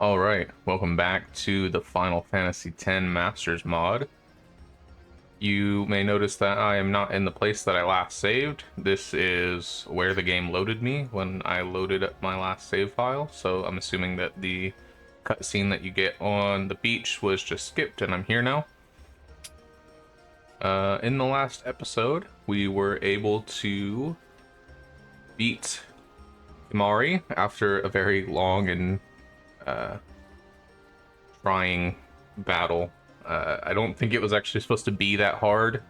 Alright, welcome back to the Final Fantasy X Masters mod. You may notice that I am not in the place that I last saved. This is where the game loaded me when I loaded up my last save file, so I'm assuming that the cutscene that you get on the beach was just skipped and I'm here now. In the last episode, we were able to beat Kimari after a very long and trying battle. I don't think it was actually supposed to be that hard,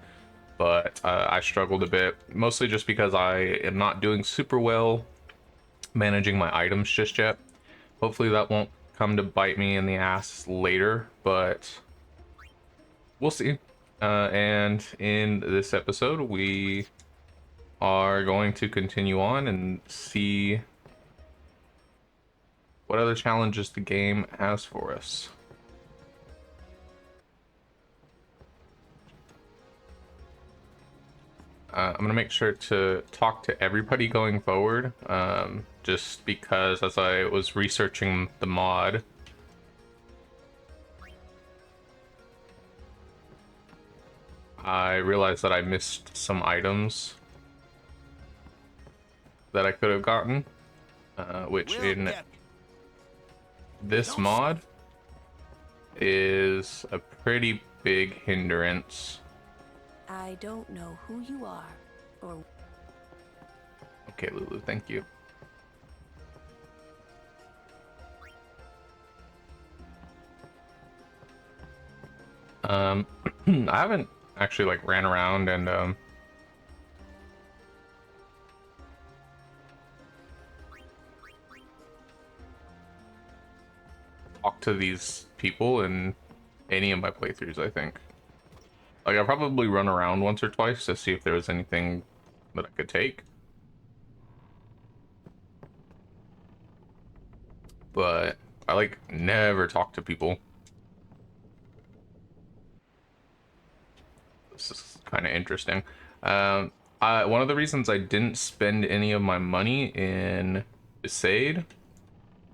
but I struggled a bit, mostly just because I am not doing super well managing my items just yet. Hopefully that won't come to bite me in the ass later, but we'll see. And in this episode, we are going to continue on and see what other challenges the game has for us. I'm gonna make sure to talk to everybody going forward, just because as I was researching the mod, I realized that I missed some items that I could have gotten, which in this mod is a pretty big hindrance. I don't know who you are, or... Okay, Lulu, thank you. I haven't actually like ran around and talked to these people in any of my playthroughs, I think. Like, I'll probably run around once or twice to see if there was anything that I could take. But I, like, never talk to people. This is kind of interesting. One of the reasons I didn't spend any of my money in Besaid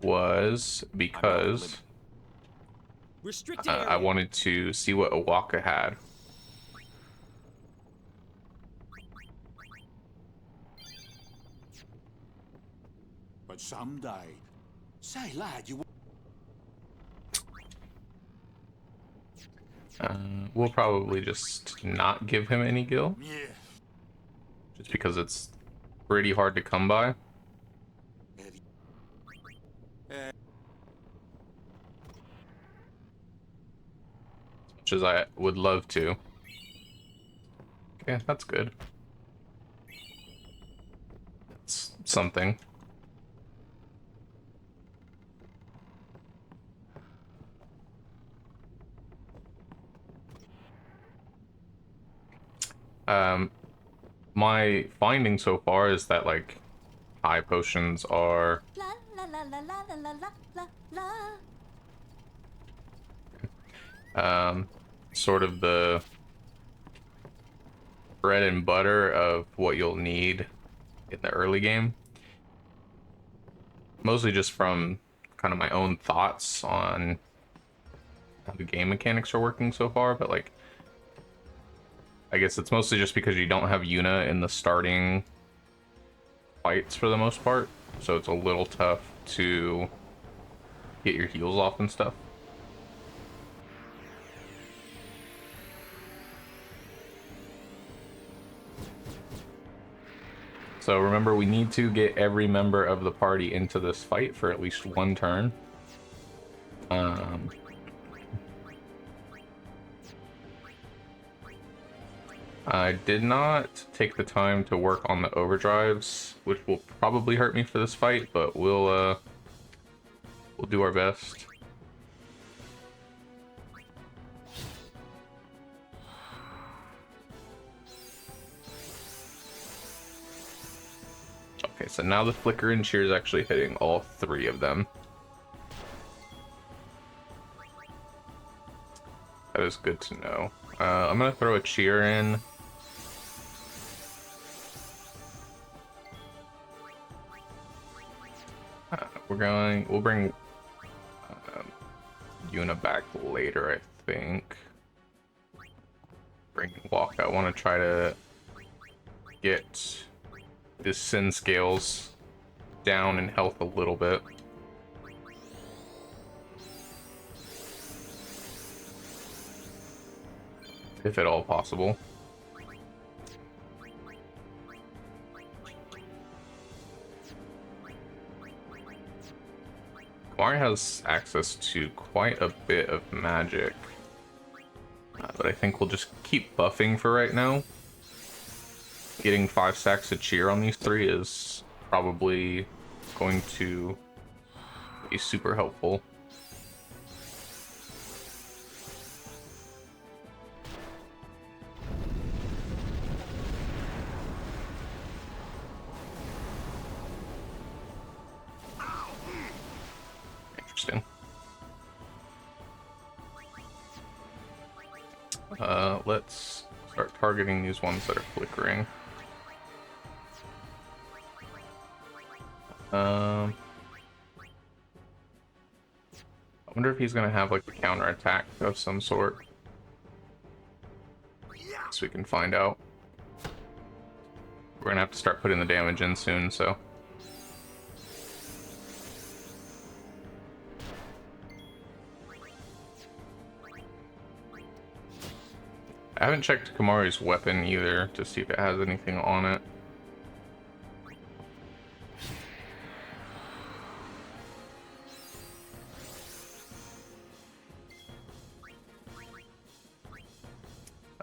was because I wanted to see what Owaka had. But someday, say lad, you. We'll probably just not give him any gil. Yeah. Just because it's pretty hard to come by. As much as I would love to. Okay, that's good. It's something. My finding so far is that like high potions are La la la la la la la la la. Sort of the bread and butter of what you'll need in the early game. Mostly just from kind of my own thoughts on how the game mechanics are working so far, but like I guess it's mostly just because you don't have Yuna in the starting fights for the most part, so it's a little tough to get your heals off and stuff. So remember, we need to get every member of the party into this fight for at least one turn. I did not take the time to work on the overdrives, which will probably hurt me for this fight, but we'll do our best. Okay, so now the flicker and cheer is actually hitting all three of them. That is good to know. I'm gonna throw a cheer in. We'll bring Yuna back later, I think. Bring Walk. I want to try to get his sin scales down in health a little bit. If at all possible. Kamari has access to quite a bit of magic. But I think we'll just keep buffing for right now. Getting 5 stacks of cheer on these 3 is probably going to be super helpful. Interesting. Let's start targeting these ones that are flickering. I wonder if he's gonna have like a counter attack of some sort. So we can find out. We're gonna have to start putting the damage in soon, so. I haven't checked Kamari's weapon either to see if it has anything on it.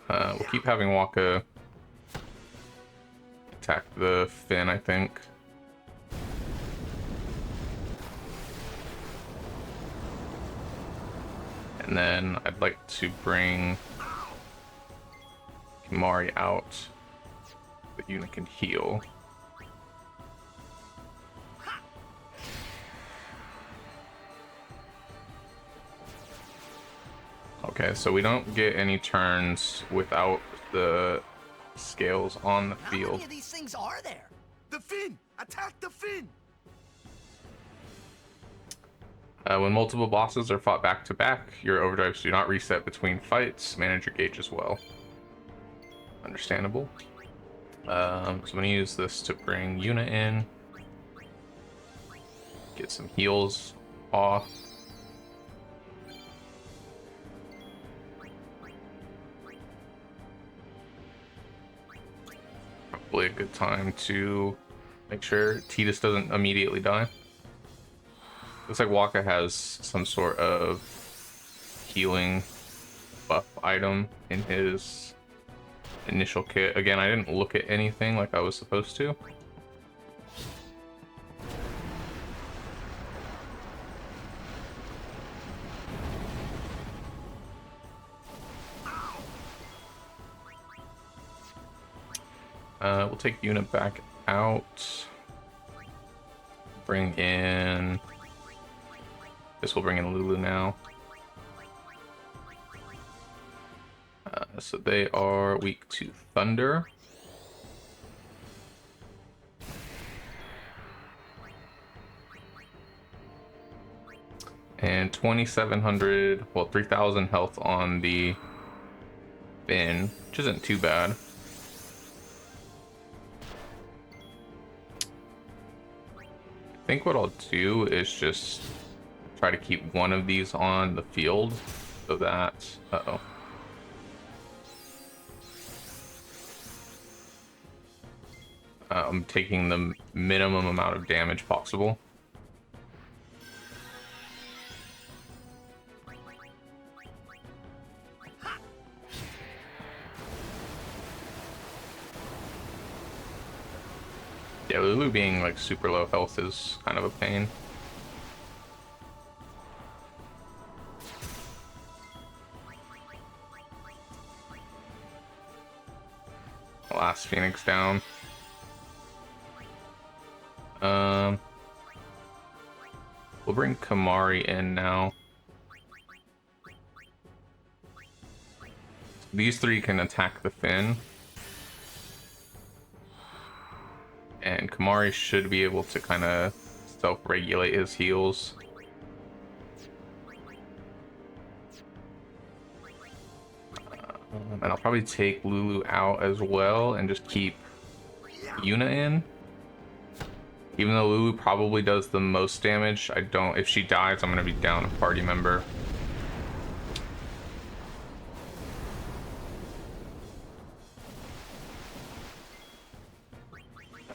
We'll keep having Waka attack the Finn, I think. And then I'd like to bring Kamari out so that Yuna can heal. Okay, so we don't get any turns without the scales on the field. How many of these things are there? The Finn! Attack the Finn! When multiple bosses are fought back to back, your overdrives do not reset between fights. Manage your gauge as well. Understandable. So I'm gonna use this to bring Yuna in. Get some heals off. Probably a good time to make sure Tidus doesn't immediately die. Looks like Waka has some sort of healing buff item in his initial kit. Again, I didn't look at anything like I was supposed to. We'll take Yuna back out. Bring in... This will bring in Lulu now. So they are weak to Thunder. And 2,700, well, 3,000 health on the Finn, which isn't too bad. I think what I'll do is just try to keep one of these on the field so that... Uh-oh. I'm taking the minimum amount of damage possible. Yeah, Lulu being like super low health is kind of a pain. Last Phoenix down. We'll bring Kamari in now. These 3 can attack the Finn. And Kamari should be able to kind of self-regulate his heals. And I'll probably take Lulu out as well and just keep Yuna in. Even though Lulu probably does the most damage, I don't. If she dies, I'm gonna be down a party member.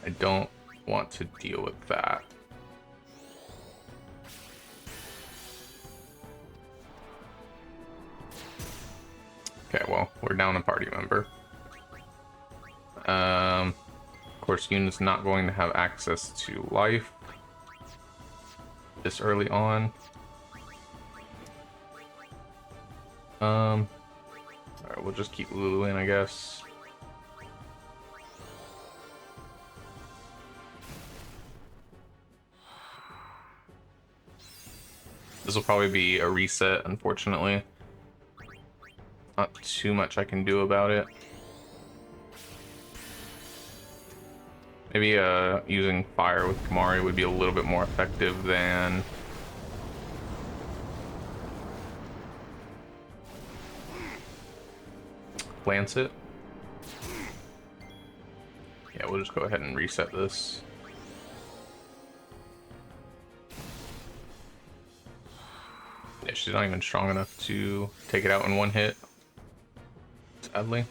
I don't want to deal with that. Okay, well, we're down a party member. Of course, Yuna's not going to have access to life this early on. Alright, we'll just keep Lulu in, I guess. This will probably be a reset, unfortunately. Not too much I can do about it. Maybe using fire with Kamari would be a little bit more effective than Lancet. Yeah, we'll just go ahead and reset this. Yeah, she's not even strong enough to take it out in one hit, sadly.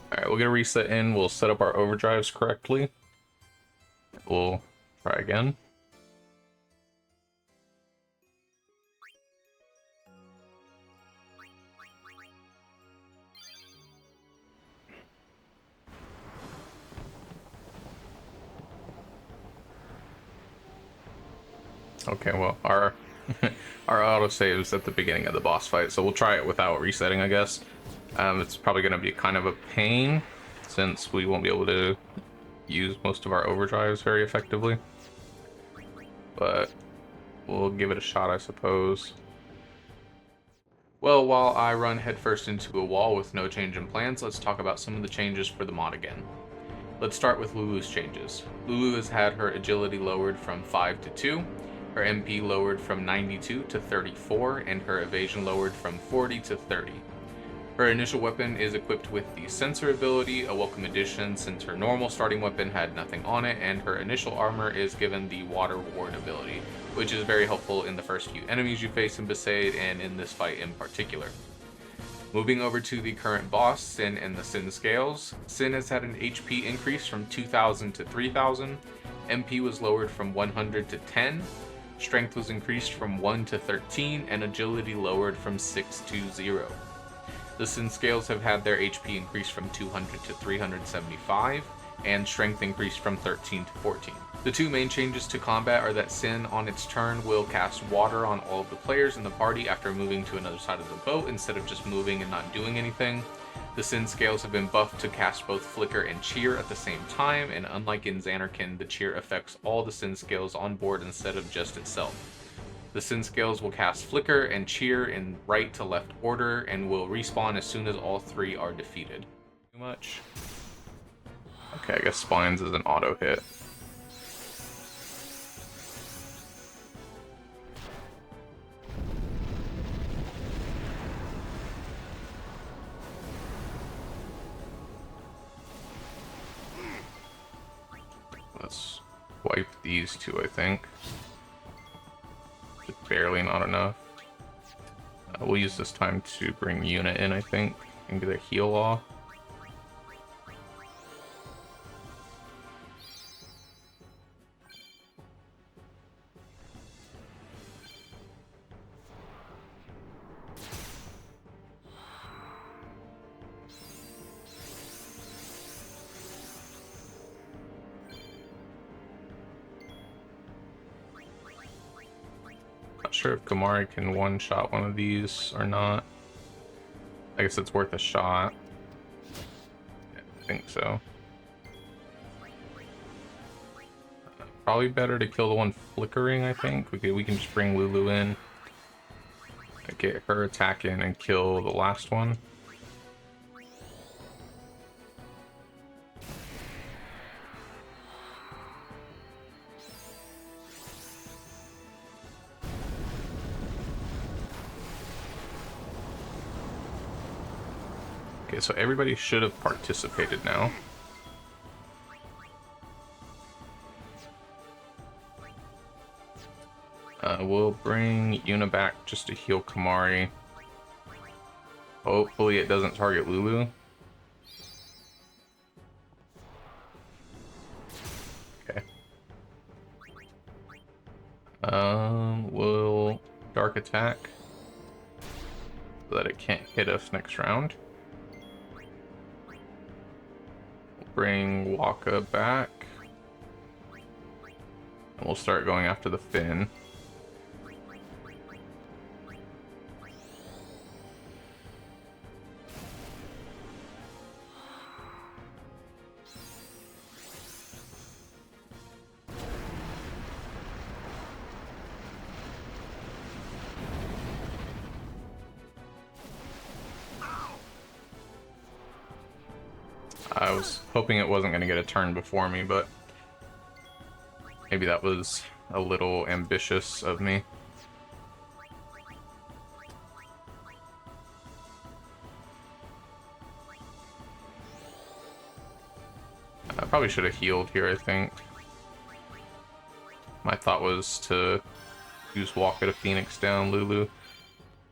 Alright, we'll get a reset in. We'll set up our overdrives correctly. We'll try again. Okay, well, our our autosave is at the beginning of the boss fight, so we'll try it without resetting, I guess. It's probably going to be kind of a pain, since we won't be able to use most of our overdrives very effectively. But we'll give it a shot, I suppose. Well, while I run headfirst into a wall with no change in plans, let's talk about some of the changes for the mod again. Let's start with Lulu's changes. Lulu has had her agility lowered from 5 to 2, her MP lowered from 92 to 34, and her evasion lowered from 40 to 30. Her initial weapon is equipped with the Sensor ability, a welcome addition since her normal starting weapon had nothing on it, and her initial armor is given the Water Ward ability, which is very helpful in the first few enemies you face in Besaid and in this fight in particular. Moving over to the current boss, Sin and the Sin Scales. Sin has had an HP increase from 2,000 to 3,000, MP was lowered from 100 to 10, Strength was increased from 1 to 13, and Agility lowered from 6 to 0. The Sin Scales have had their HP increased from 200 to 375, and Strength increased from 13 to 14. The two main changes to combat are that Sin on its turn will cast water on all of the players in the party after moving to another side of the boat instead of just moving and not doing anything. The Sin Scales have been buffed to cast both Flicker and Cheer at the same time, and unlike in Xanarkin, the Cheer affects all the Sin Scales on board instead of just itself. The Sin Scales will cast Flicker and Cheer in right to left order and will respawn as soon as all three are defeated. Too much? Okay, I guess Spines is an auto hit. Let's wipe these two, I think. Just barely not enough. We'll use this time to bring Yuna in, I think, and get a heal off. Not sure if Kamari can one-shot one of these or not. I guess it's worth a shot. Yeah, I think so. Probably better to kill the one flickering, I think. We can just bring Lulu in. Get her attack in and kill the last one. Okay, so everybody should have participated now. We'll bring Yuna back just to heal Kamari. Hopefully it doesn't target Lulu. Okay. We'll Dark Attack so that it can't hit us next round. We'll bring Waka back. And we'll start going after the Finn. I was hoping it wasn't going to get a turn before me, but maybe that was a little ambitious of me. I probably should have healed here, I think. My thought was to use Walker to Phoenix down Lulu.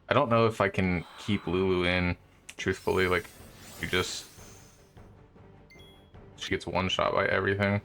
I don't know if I can keep Lulu in, truthfully. Like, you just... She gets one shot by everything.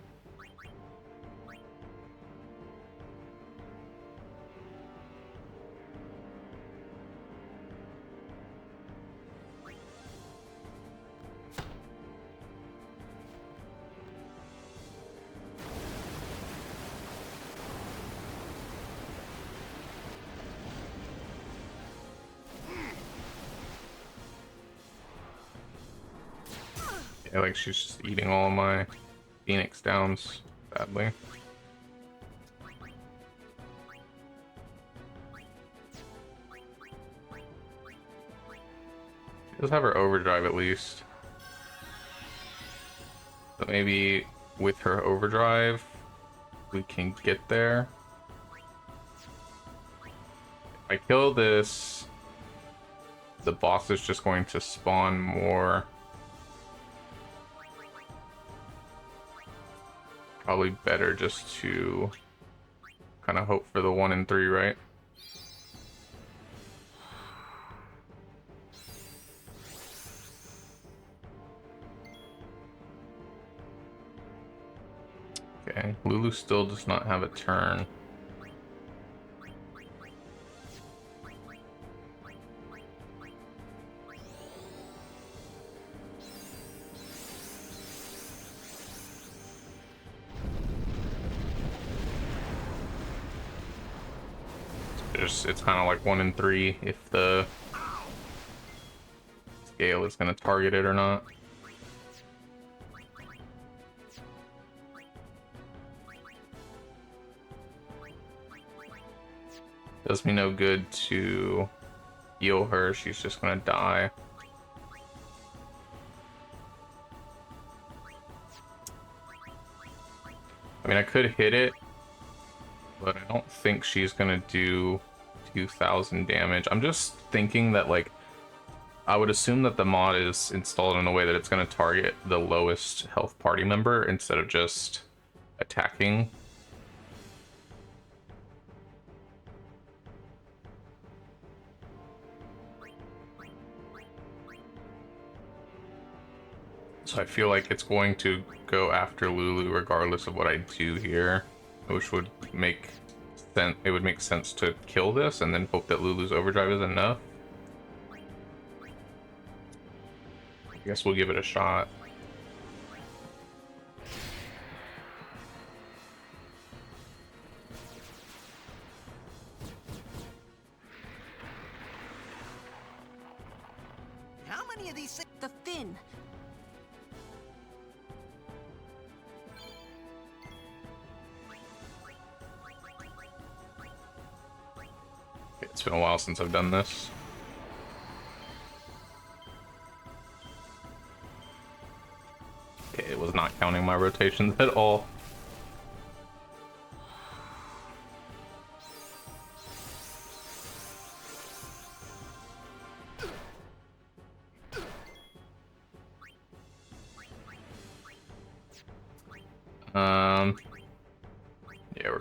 Yeah, like she's just eating all of my Phoenix downs, sadly. She does have her overdrive at least. So maybe with her overdrive, we can get there. If I kill this, the boss is just going to spawn more. Probably better just to kind of hope for the 1 and 3, right? Okay, Lulu still does not have a turn. It's kind of like 1 and 3 if the scale is going to target it or not. Does me no good to heal her, she's just going to die. I mean, I could hit it, but I don't think she's going to do 2,000 damage. I'm just thinking that, like, I would assume that the mod is installed in a way that it's going to target the lowest health party member instead of just attacking. So I feel like it's going to go after Lulu regardless of what I do here, which would make sense. It would make sense to kill this and then hope that Lulu's overdrive is enough. I guess we'll give it a shot. How many of these things? The Finn. It's been a while since I've done this. Okay, it was not counting my rotations at all.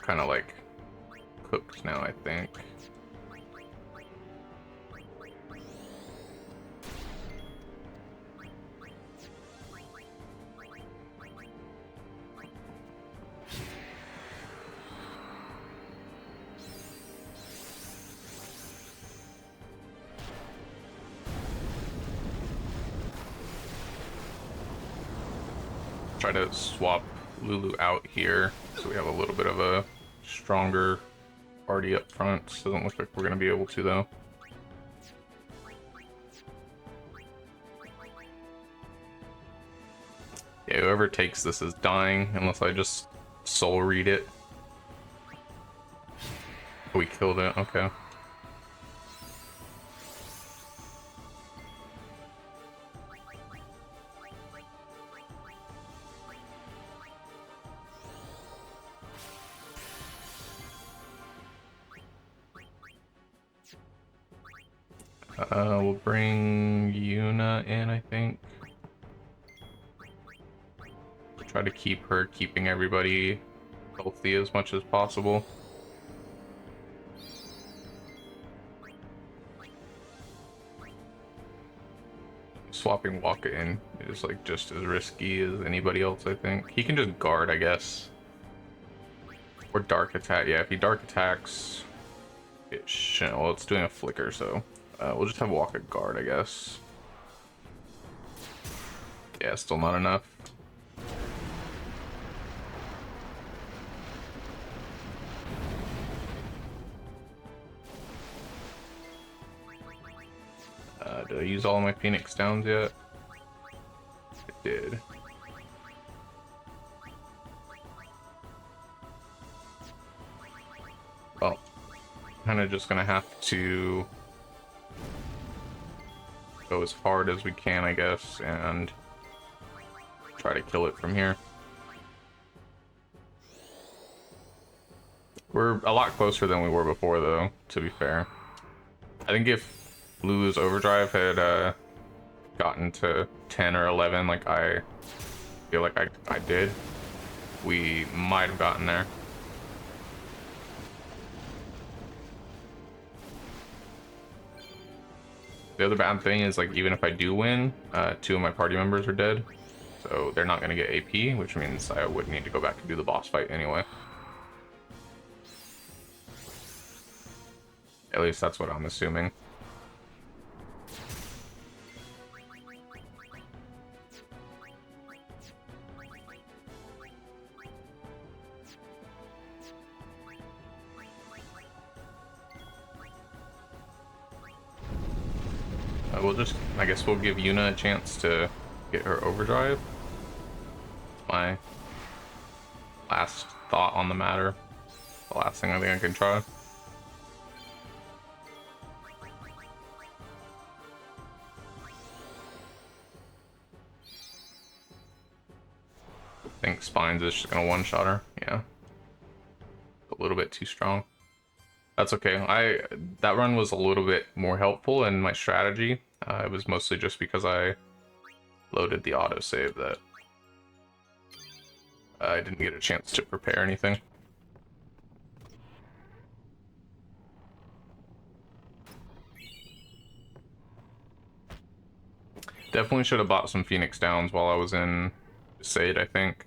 kind of like cooked now, I think. Try to swap Lulu out here so we have a little bit of a stronger party up front. Doesn't look like we're gonna be able to though. Yeah, whoever takes this is dying unless I just soul read it. We killed it, okay. We'll bring Yuna in, I think. Try to keep her keeping everybody healthy as much as possible. Swapping Waka in is like just as risky as anybody else, I think. He can just guard, I guess. Or dark attack. Yeah, if he dark attacks, it should. Well, it's doing a flicker, so we'll just have Waka guard, I guess. Yeah, still not enough. Did I use all my Phoenix Downs yet? I did. Well, kind of just gonna have to go as hard as we can, I guess, and try to kill it from here. We're a lot closer than we were before, though, to be fair. I think if Lulu's Overdrive had gotten to 10 or 11 like I feel like I did, we might have gotten there. The other bad thing is, like, even if I do win, 2 of my party members are dead, so they're not going to get AP, which means I would need to go back and do the boss fight anyway. At least that's what I'm assuming. We'll just, I guess we'll give Yuna a chance to get her overdrive. My last thought on the matter. The last thing I think I can try. I think Spines is just gonna one-shot her. Yeah. A little bit too strong. That's okay. That run was a little bit more helpful in my strategy. It was mostly just because I loaded the autosave that I didn't get a chance to prepare anything. Definitely should have bought some Phoenix Downs while I was in Sade, I think.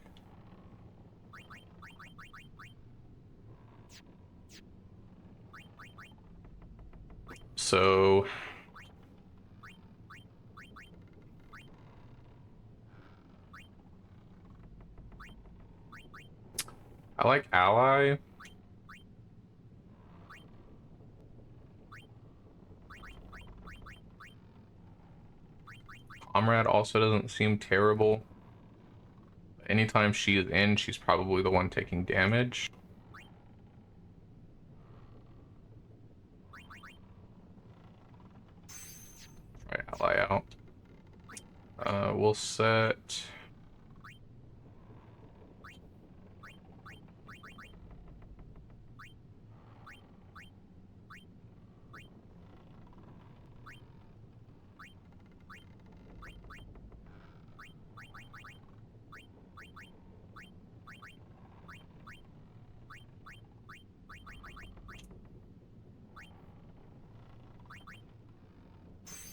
So I like Ally. Comrade also doesn't seem terrible. Anytime she is in, she's probably the one taking damage. Try Ally out. We'll set...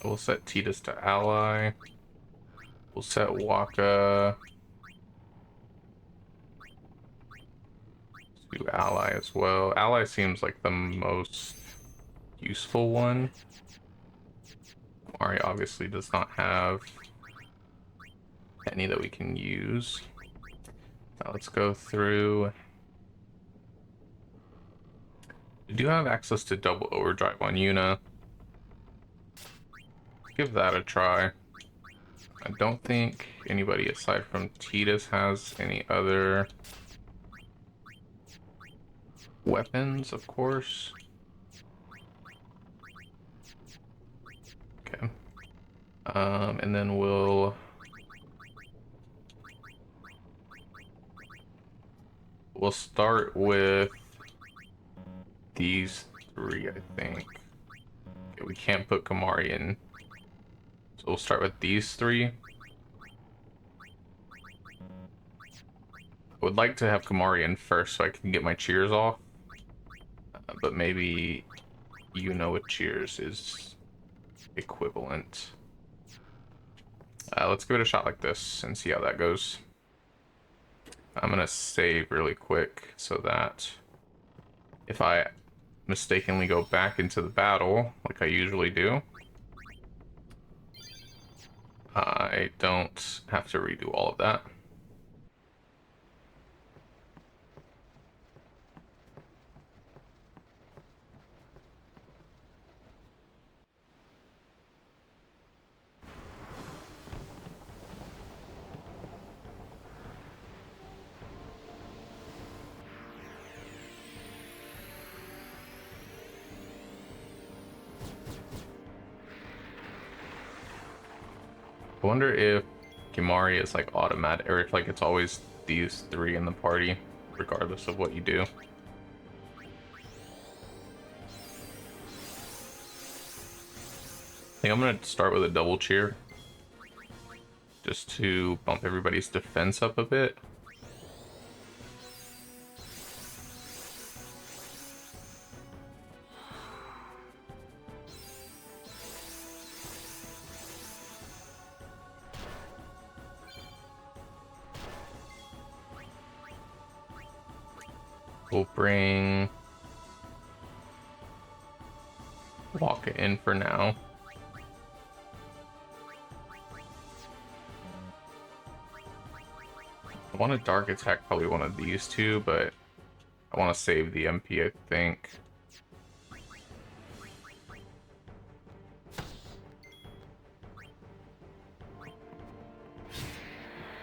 We'll set Titus to ally. We'll set Waka to ally as well. Ally seems like the most useful one. Mari obviously does not have any that we can use. Now let's go through. We do have access to double overdrive on Yuna. Give that a try. I don't think anybody aside from Titus has any other weapons, of course. Okay. And then we'll start with these three, I think. Okay, we can't put Kamari in. So we'll start with these three. I would like to have Kamari in first so I can get my cheers off. But maybe with cheers is equivalent. Let's give it a shot like this and see how that goes. I'm gonna save really quick so that if I mistakenly go back into the battle, like I usually do, I don't have to redo all of that. I wonder if Kimari is like automatic, or if like it's always these three in the party, regardless of what you do. I think I'm gonna start with a double cheer, just to bump everybody's defense up a bit. We'll bring Waka in for now. I want to dark attack probably one of these two, but I want to save the MP, I think.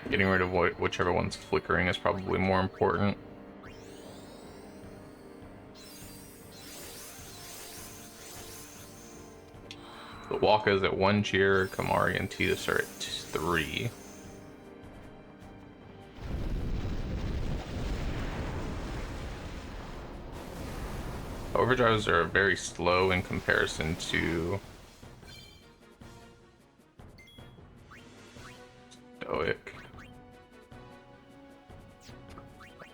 Getting rid of whichever one's flickering is probably more important. The Waka is at 1 cheer, Kamari and Titus are at 3. Overdrives are very slow in comparison to Stoic.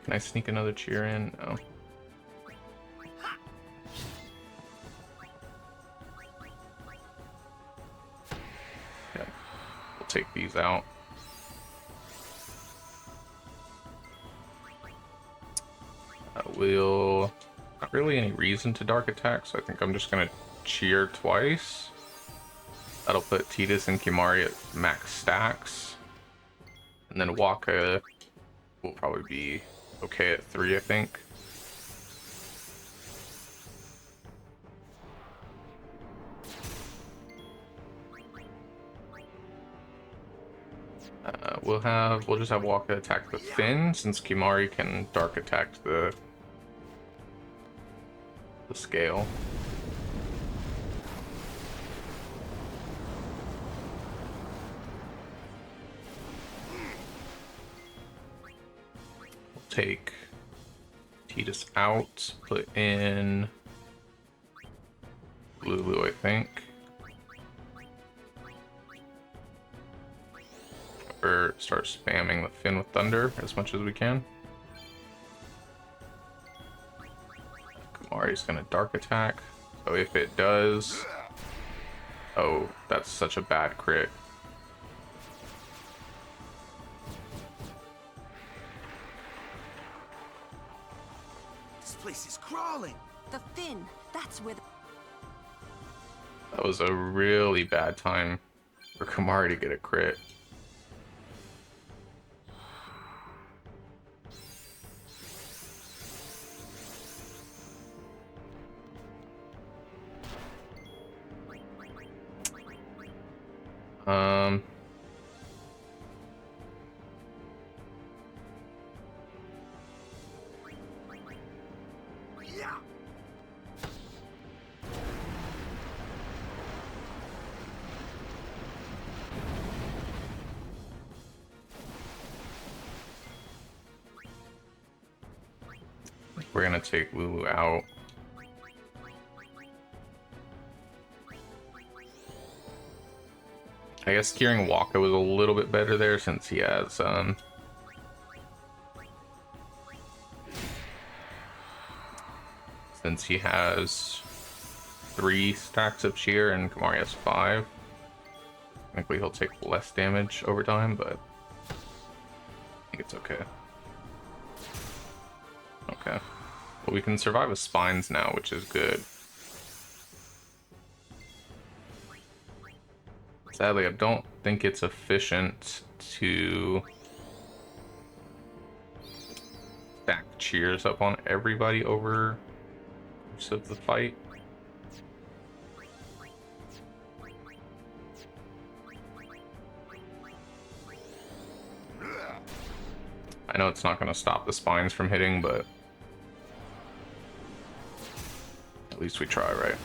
Can I sneak another cheer in? No. Okay. We'll take these out. Will not really any reason to dark attack, so I think I'm just gonna cheer twice. That'll put Titus and Kimari at max stacks, and then Waka will probably be okay at 3, I think. We'll just have Waka attack the Finn, since Kimari can dark attack the scale. We'll take Titus out, put in Lulu, I think. Or start spamming the Finn with Thunder as much as we can. Kamari's gonna dark attack, so if it does, Oh, that's such a bad crit. This place is crawling. The fin. That's where the... That was a really bad time for Kamari to get a crit. Um, Yeah. we're gonna take Lulu out. I guess curing Waka was a little bit better there since he has since he has 3 stacks of cheer and Kamari has 5. Technically he'll take less damage over time, but I think it's okay. Okay. Well, we can survive with spines now, which is good. Sadly, I don't think it's efficient to stack cheers up on everybody over most of the fight. I know it's not going to stop the spines from hitting, but at least we try, right?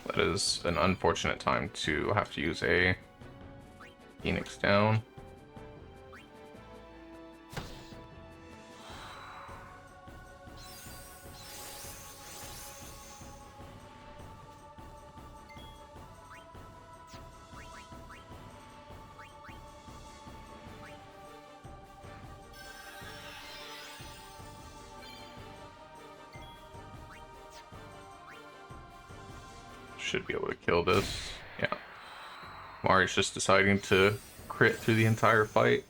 That is an unfortunate time to have to use a Phoenix down. Should be able to kill this. Yeah. Mari's just deciding to crit through the entire fight.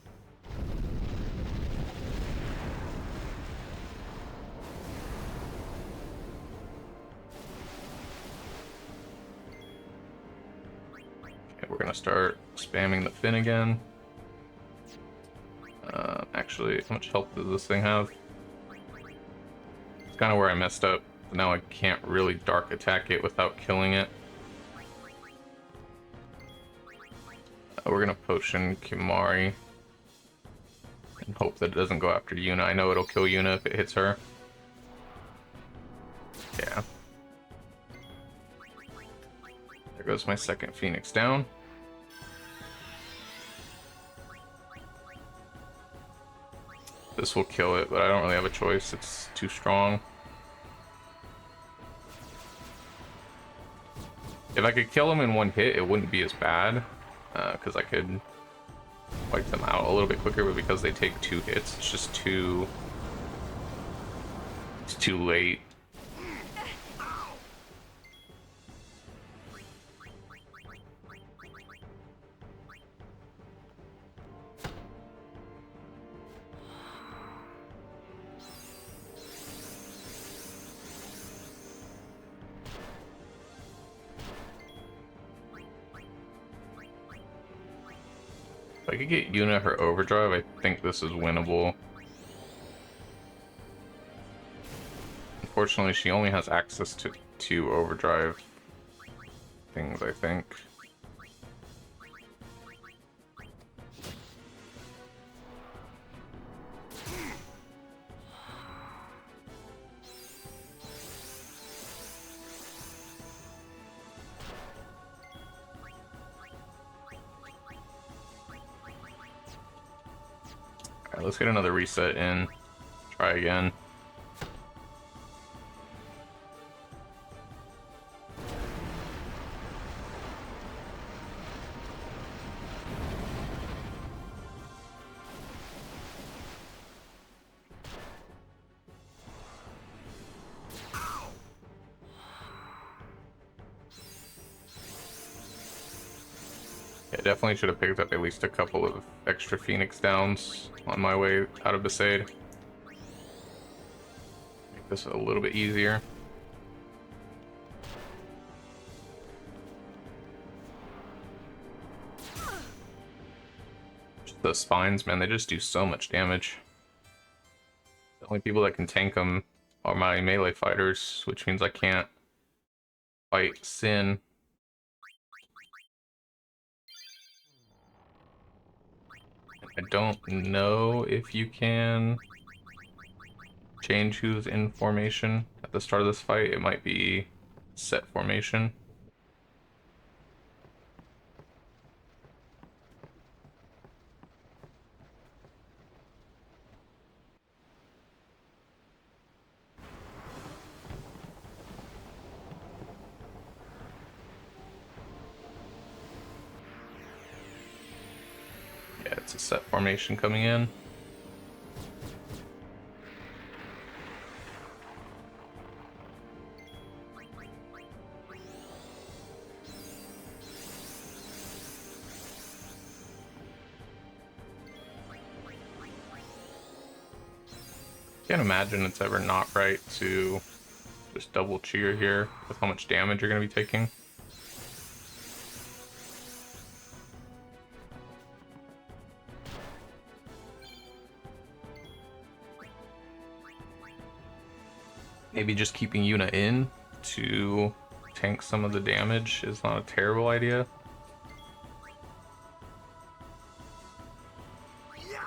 Okay, we're gonna start spamming the fin again. Actually, how much health does this thing have? It's kind of where I messed up. Now I can't really dark attack it without killing it. We're gonna potion Kimari and hope that it doesn't go after Yuna. I know it'll kill Yuna if it hits her. Yeah. There goes my second Phoenix down. This will kill it, but I don't really have a choice. It's too strong. If I could kill them in one hit, it wouldn't be as bad, because I could wipe them out a little bit quicker, but because they take 2 hits, it's just too... it's too late. If I could get Yuna her overdrive, I think this is winnable. Unfortunately, she only has access to 2 overdrive things, I think. Alright, let's get another reset in. Try again. I definitely should have picked up at least a couple of extra Phoenix downs on my way out of Besaid. Make this a little bit easier. Just the spines, man, they just do so much damage. The only people that can tank them are my melee fighters, which means I can't fight Sin. I don't know if you can change who's in formation at the start of this fight. It might be set formation. Yeah, it's a set formation coming in. Can't imagine it's ever not right to just double cheer here with how much damage you're going to be taking. Maybe just keeping Yuna in to tank some of the damage is not a terrible idea.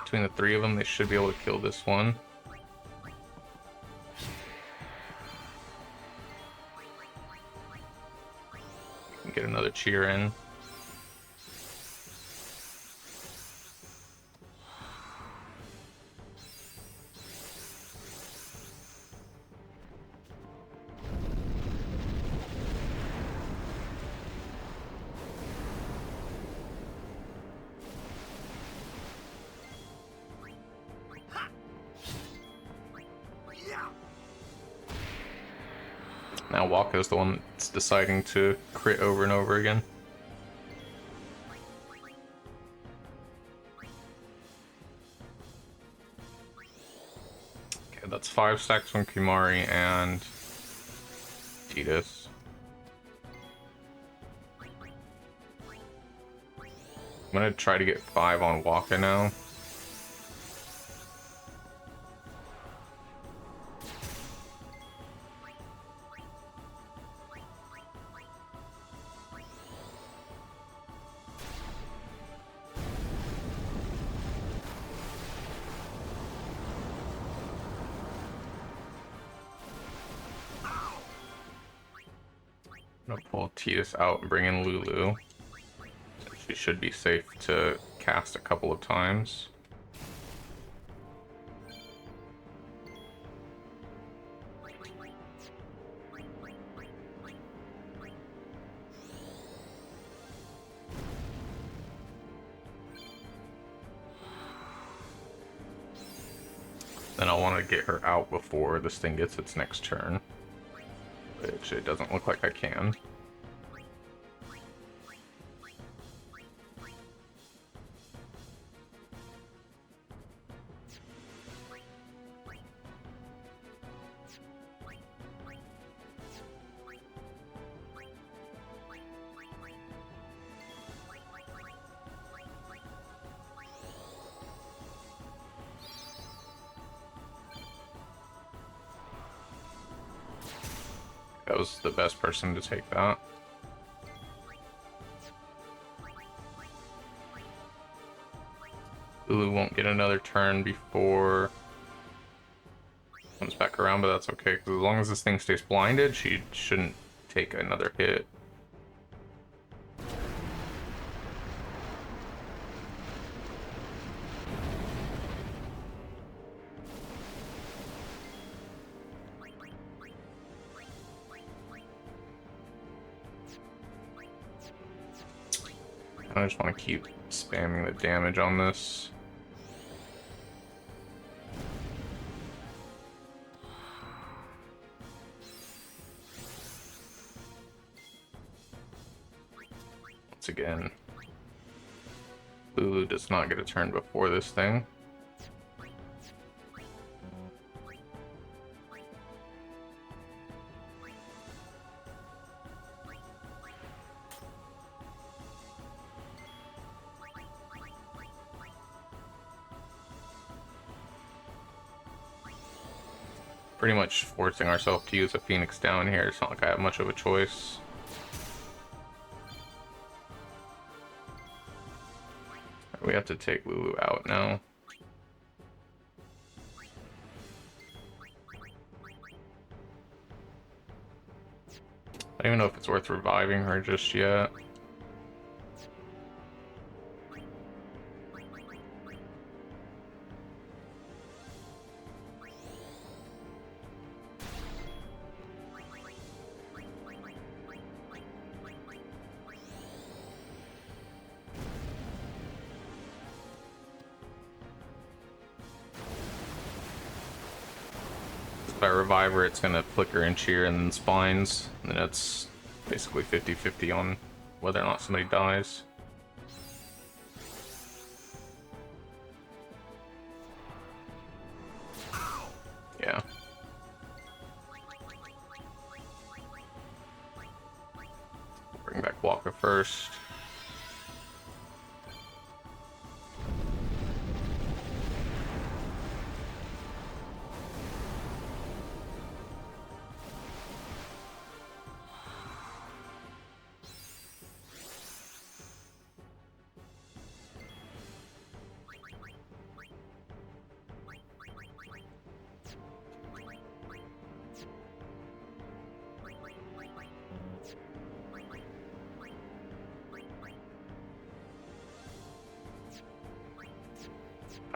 Between the three of them, they should be able to kill this one. Get another cheer in. Now Waka is the one that's deciding to crit over and over again. Okay, that's 5 stacks from Kimari and Tidus. I'm gonna try to get 5 on Waka now. I'm gonna pull Tidus out and bring in Lulu. She should be safe to cast a couple of times. Then I want to get her out before this thing gets its next turn, which it doesn't look like I can. That was the best person to take that. Lulu won't get another turn before comes back around, but that's okay, because as long as this thing stays blinded, she shouldn't take another hit. I just want to keep spamming the damage on this. Once again, Lulu does not get a turn before this thing. Pretty much forcing ourselves to use a Phoenix down here. It's not like I have much of a choice. We have to take Lulu out now. I don't even know if it's worth reviving her just yet. If I revive her, it's gonna flicker and cheer and then spines, and then it's basically 50-50 on whether or not somebody dies. Yeah. Bring back Walker first.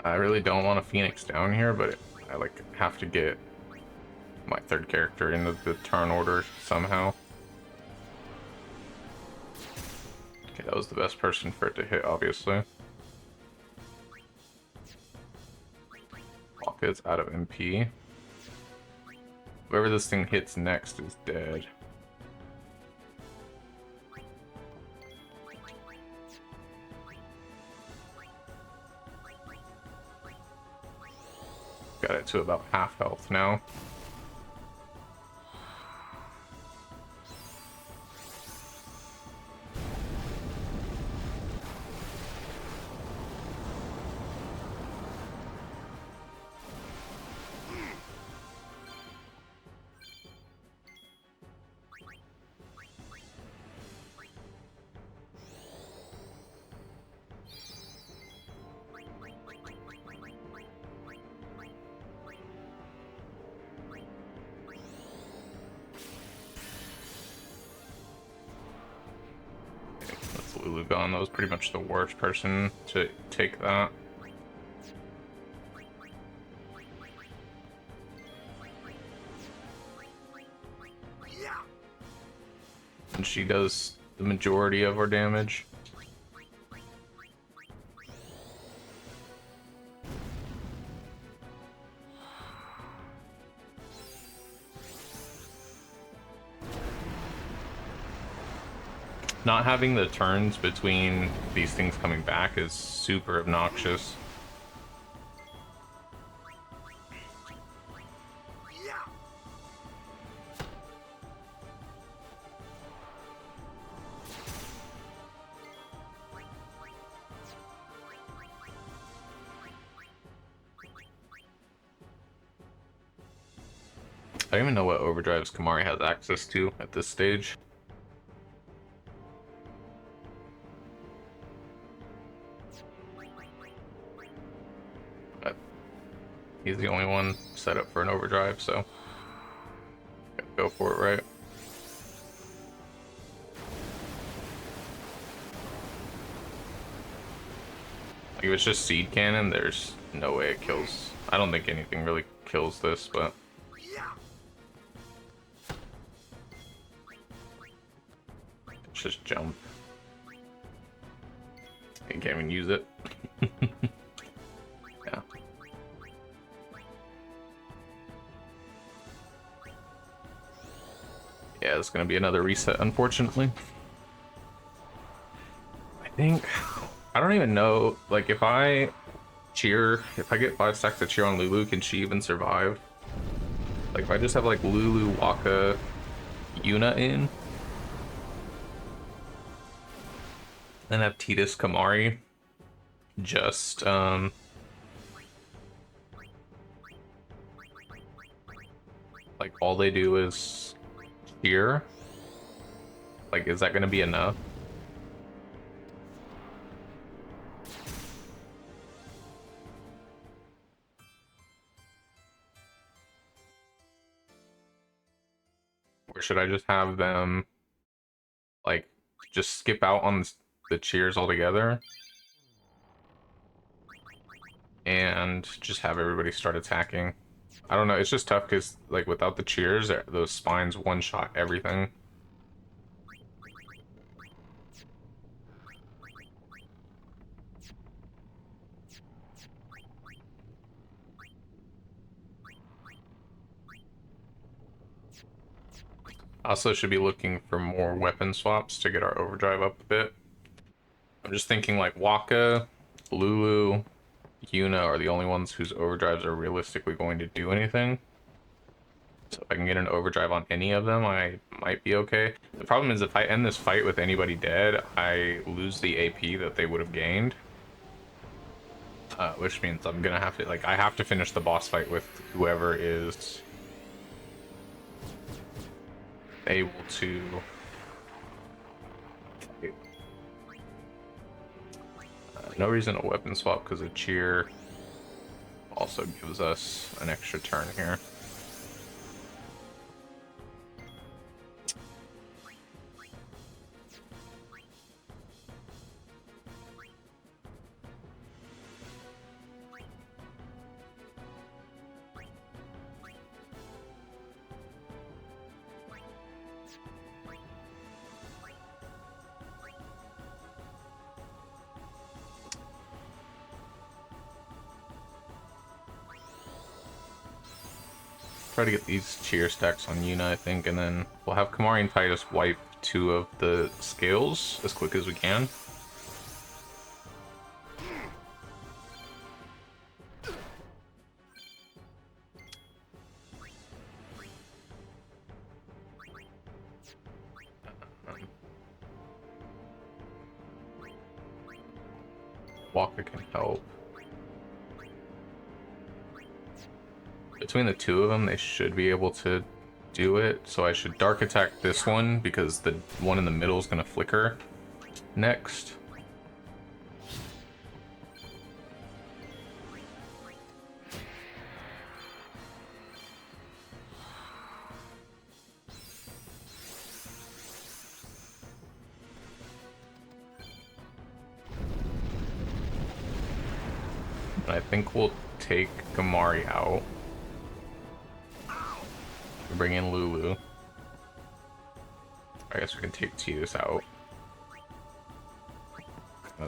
I really don't want a Phoenix down here, but I like have to get my third character into the turn order somehow. Okay, that was the best person for it to hit, obviously. Waka's out of MP. Whoever this thing hits next is dead. Got it to about half health now. Lulu gone. That was pretty much the worst person to take that. And she does the majority of our damage. Not having the turns between these things coming back is super obnoxious. I don't even know what overdrives Kamari has access to at this stage. But he's the only one set up for an overdrive, so gotta go for it, right? Like, if it's just seed cannon, there's no way it kills. I don't think anything really kills this, but let's just jump. You can't even use it. Yeah. Yeah, it's gonna be another reset, unfortunately. I think I don't even know, like, if I cheer, if I get 5 stacks of cheer on Lulu, can she even survive? Like, if I just have, like, Lulu, Waka, Yuna in, then have Tidus, Kamari, just, like, all they do is cheer, like, is that gonna be enough? Or should I just have them, like, just skip out on the cheers altogether and just have everybody start attacking? I don't know, it's just tough because, like, without the cheers, those spines one-shot everything. Also should be looking for more weapon swaps to get our overdrive up a bit. I'm just thinking like Waka, Lulu, Yuna are the only ones whose overdrives are realistically going to do anything. So if I can get an overdrive on any of them, I might be okay. The problem is if I end this fight with anybody dead, I lose the AP that they would have gained. Which means I'm gonna have to, like, I have to finish the boss fight with whoever is able to... no reason to weapon swap because a cheer also gives us an extra turn here. Try to get these cheer stacks on Yuna, I think, and then we'll have Kamari and Titus wipe 2 of the scales as quick as we can. Waka can help. Between the 2 of them, they should be able to do it. So I should dark attack this one because the one in the middle is going to flicker next. And I think we'll take Gamari out. Bring in Lulu. I guess we can take Tidus out.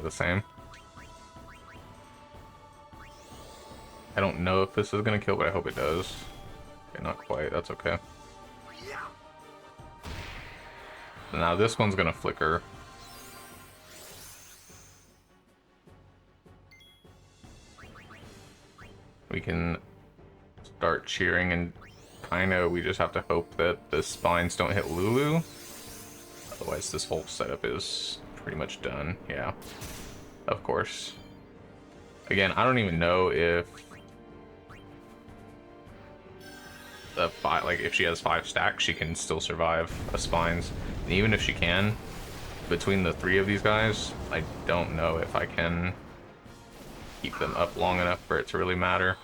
The same. I don't know if this is gonna kill, but I hope it does. Okay, not quite. That's okay. Now this one's gonna flicker. We can start cheering, and kinda we just have to hope that the spines don't hit Lulu. Otherwise this whole setup is pretty much done. Yeah, of course. Again, I don't even know if the like if she has 5 stacks, she can still survive a spines. And even if she can, between the 3 of these guys, I don't know if I can keep them up long enough for it to really matter.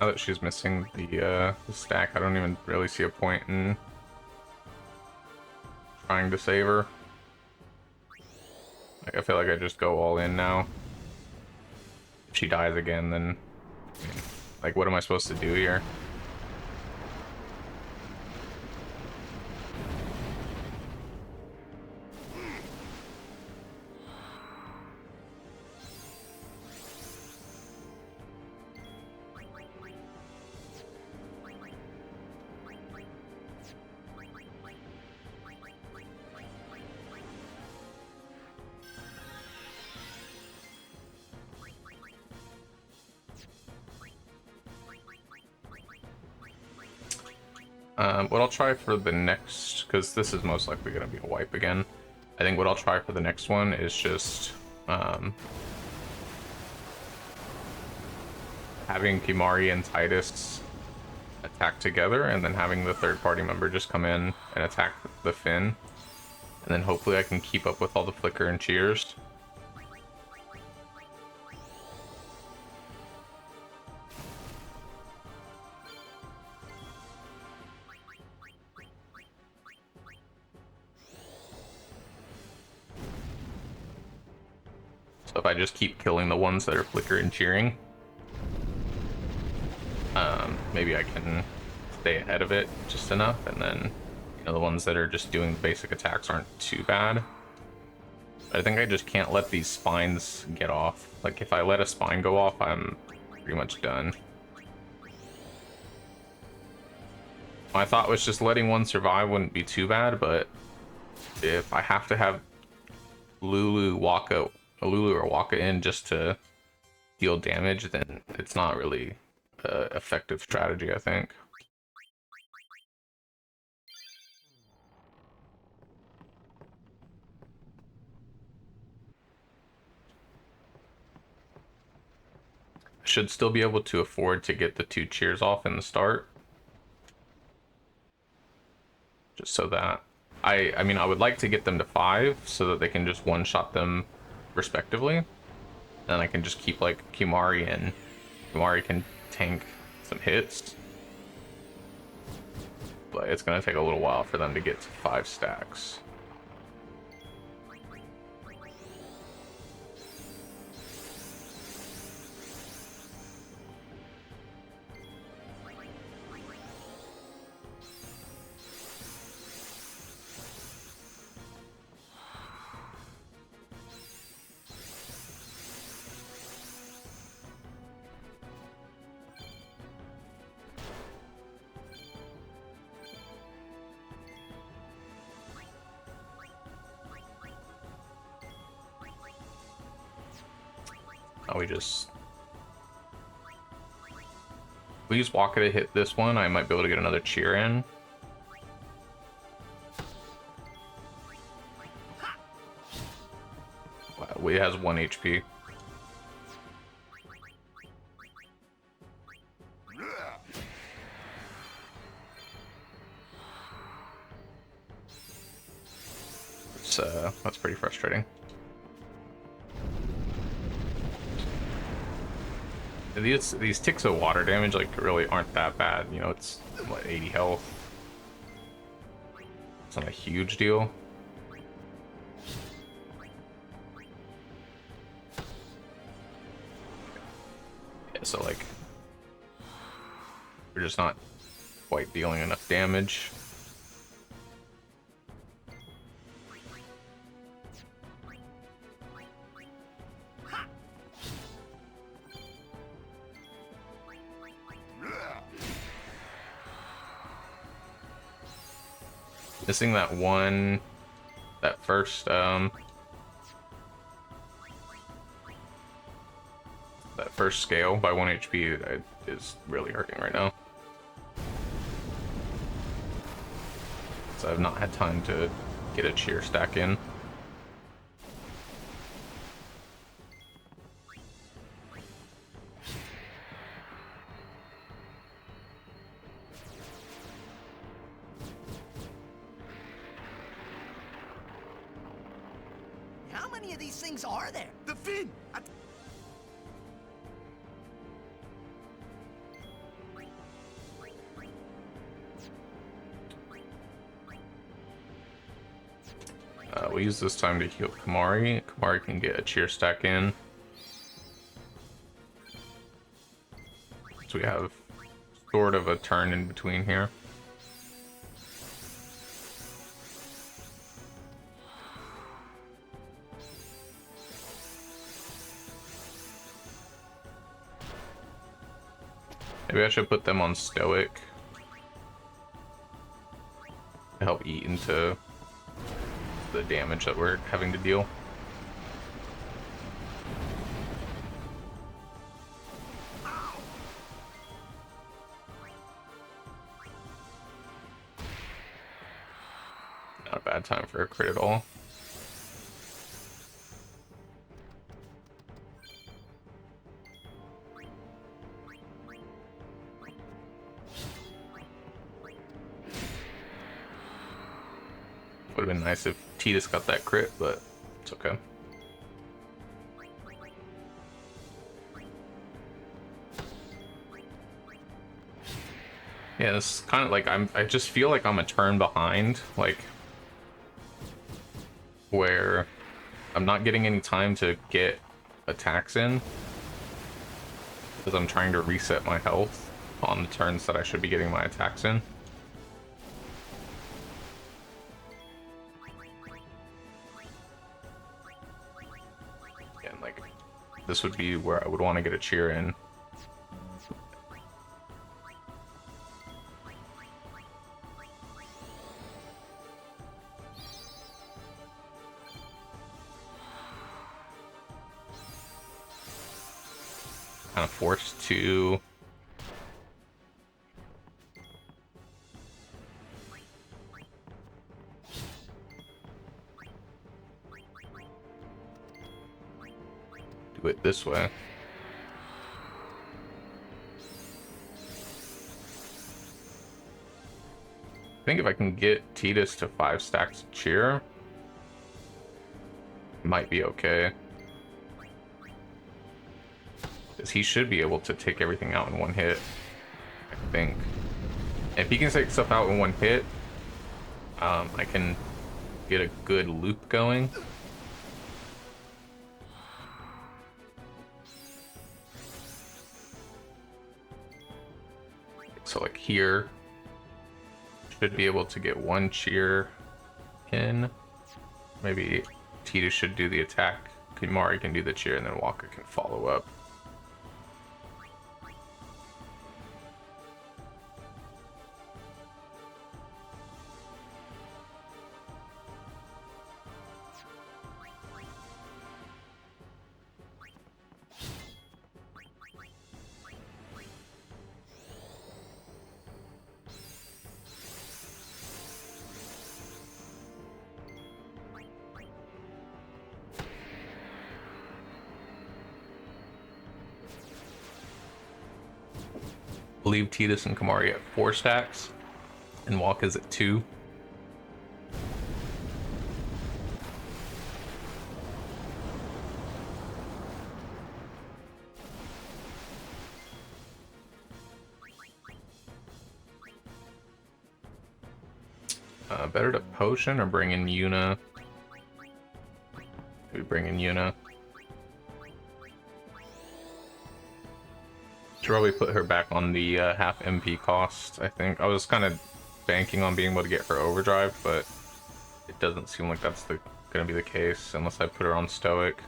Now that she's missing the stack, I don't even really see a point in trying to save her. Like, I feel like I just go all in now. If she dies again, then like, what am I supposed to do here? What I'll try for the next, because this is most likely going to be a wipe again. I think what I'll try for the next one is just having Kimari and Titus attack together, and then having the third party member just come in and attack the Finn. And then hopefully I can keep up with all the flicker and cheers. So if I just keep killing the ones that are flicker and cheering, maybe I can stay ahead of it just enough, and then, you know, the ones that are just doing basic attacks aren't too bad. But I think I just can't let these spines get off. Like, if I let a spine go off, I'm pretty much done. My thought was just letting one survive wouldn't be too bad, but if I have to have Lulu or Waka in just to deal damage, then it's not really an effective strategy, I think. I should still be able to afford to get the 2 cheers off in the start. Just so that I mean, I would like to get them to 5 so that they can just one-shot them respectively. Then I can just keep like Kimari, and Kimari can tank some hits. But it's gonna take a little while for them to get to 5 stacks. Oh, we use Waka to hit this one, I might be able to get another cheer in. Wow, it has 1 HP. That's pretty frustrating. These ticks of water damage like really aren't that bad, you know. It's what, 80 health. It's not a huge deal. Yeah, so like we're just not quite dealing enough damage. Missing that first scale by 1 HP is really hurting right now. So I've not had time to get a cheer stack in. How many of these things are there? The Finn! We'll use this time to heal Kamari. Kamari can get a cheer stack in. So we have sort of a turn in between here. Maybe I should put them on Stoic to help eat into the damage that we're having to deal. Not a bad time for a crit at all. Would have been nice if Titus got that crit, but it's okay. Yeah, this is kind of like I just feel like I'm a turn behind, like where I'm not getting any time to get attacks in because I'm trying to reset my health on the turns that I should be getting my attacks in. And like this would be where I would want to get a cheer in. Kind of forced to do it this way. I think if I can get Titus to 5 stacks of cheer, it might be okay. Because he should be able to take everything out in one hit, I think. If he can take stuff out in one hit, I can get a good loop going. So like here, should be able to get one cheer in. Maybe Titus should do the attack. Kimari can do the cheer, and then Waka can follow up. Leave Titus and Kamari at 4 stacks, and Waka's at 2. Better to potion or bring in Yuna? Maybe bring in Yuna. Should probably put her back on the half MP cost, I think. I was kind of banking on being able to get her overdrive, but it doesn't seem like that's gonna be the case unless I put her on Stoic.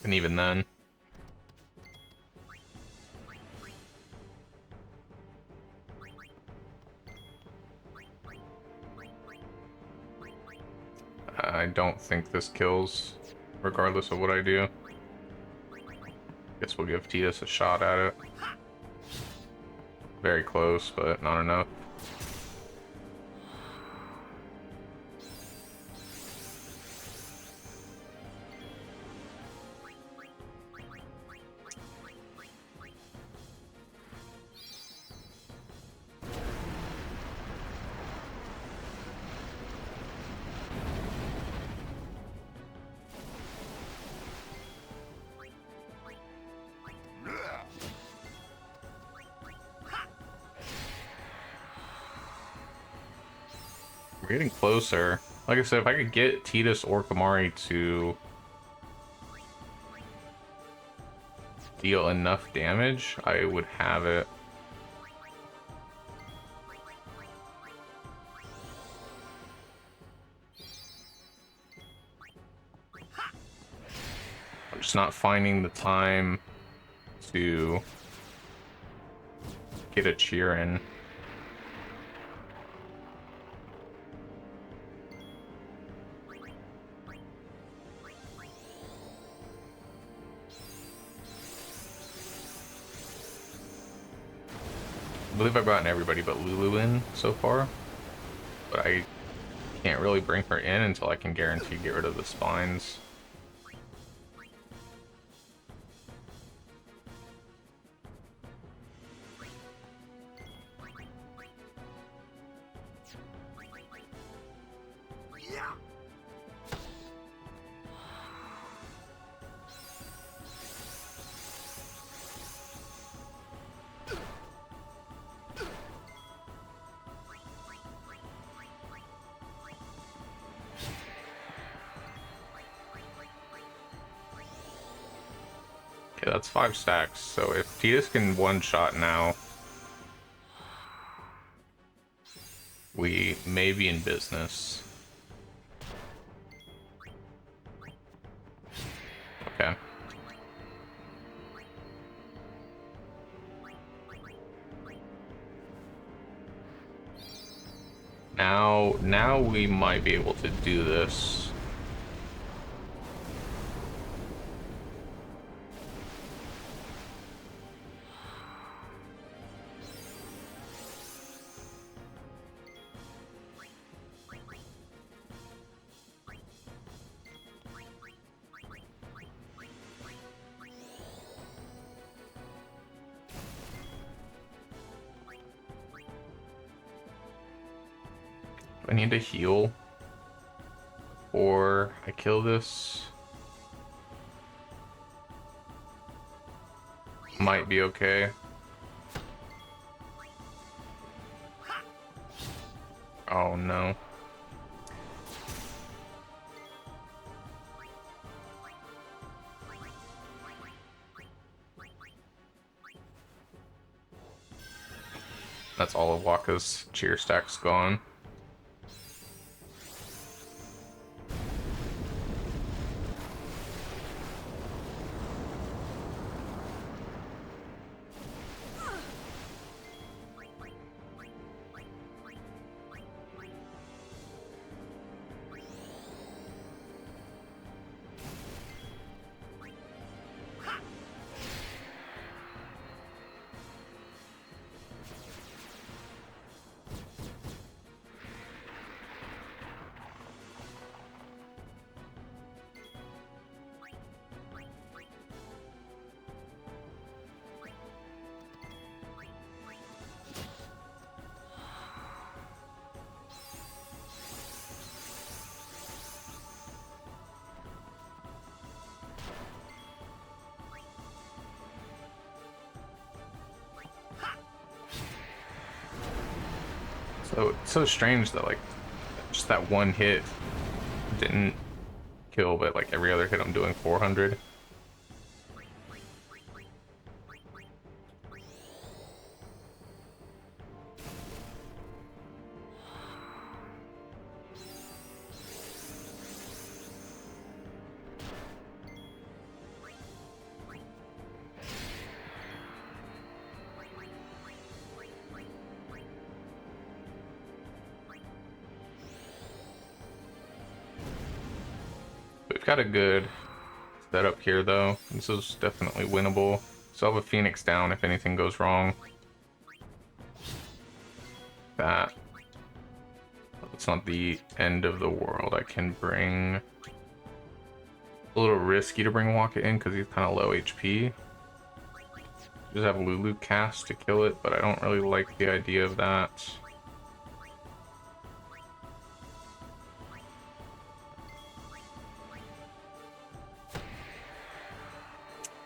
And even then, I don't think this kills, regardless of what I do. Guess we'll give Titus a shot at it. Very close, but not enough. We're getting closer. Like I said, if I could get Tidus or Kamari to deal enough damage, I would have it. I'm just not finding the time to get a cheer in. I believe I've gotten everybody but Lulu in so far, but I can't really bring her in until I can guarantee get rid of the spines. Yeah. Okay, that's 5 stacks, so if Tidus can one-shot now, we may be in business. Okay. Now we might be able to do this. I need to heal or I kill this. Might be okay. Oh no. That's all of Waka's cheer stacks gone. So it's so strange that like just that one hit didn't kill, but like every other hit I'm doing 400. We've got a good setup here though. This is definitely winnable. So I have a Phoenix down if anything goes wrong. That. It's not the end of the world. I can bring... A little risky to bring Waka in because he's kind of low HP. Just have Lulu cast to kill it, but I don't really like the idea of that.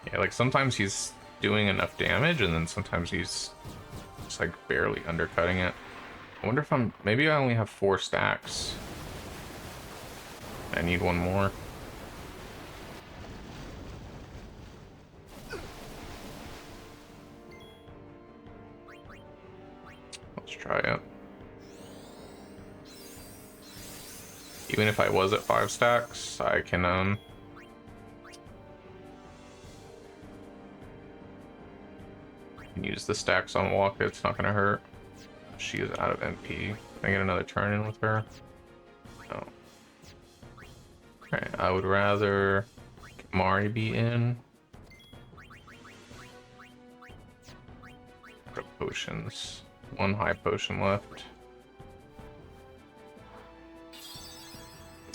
Yeah, like sometimes he's doing enough damage and then sometimes he's just like barely undercutting it. I wonder if maybe I only have 4 stacks. I need one more. Let's try it. Even if I was at 5 stacks, I can use the stacks on Walker. It's not gonna hurt. She is out of MP. Can I get another turn in with her? No. Alright, I would rather Mari be in. Potions. 1 high potion left.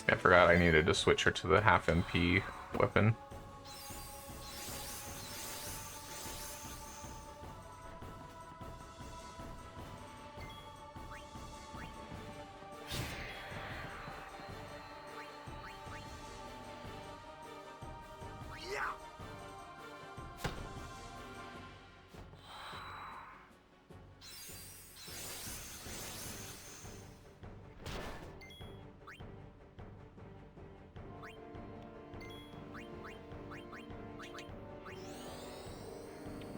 I forgot I needed to switch her to the half MP weapon.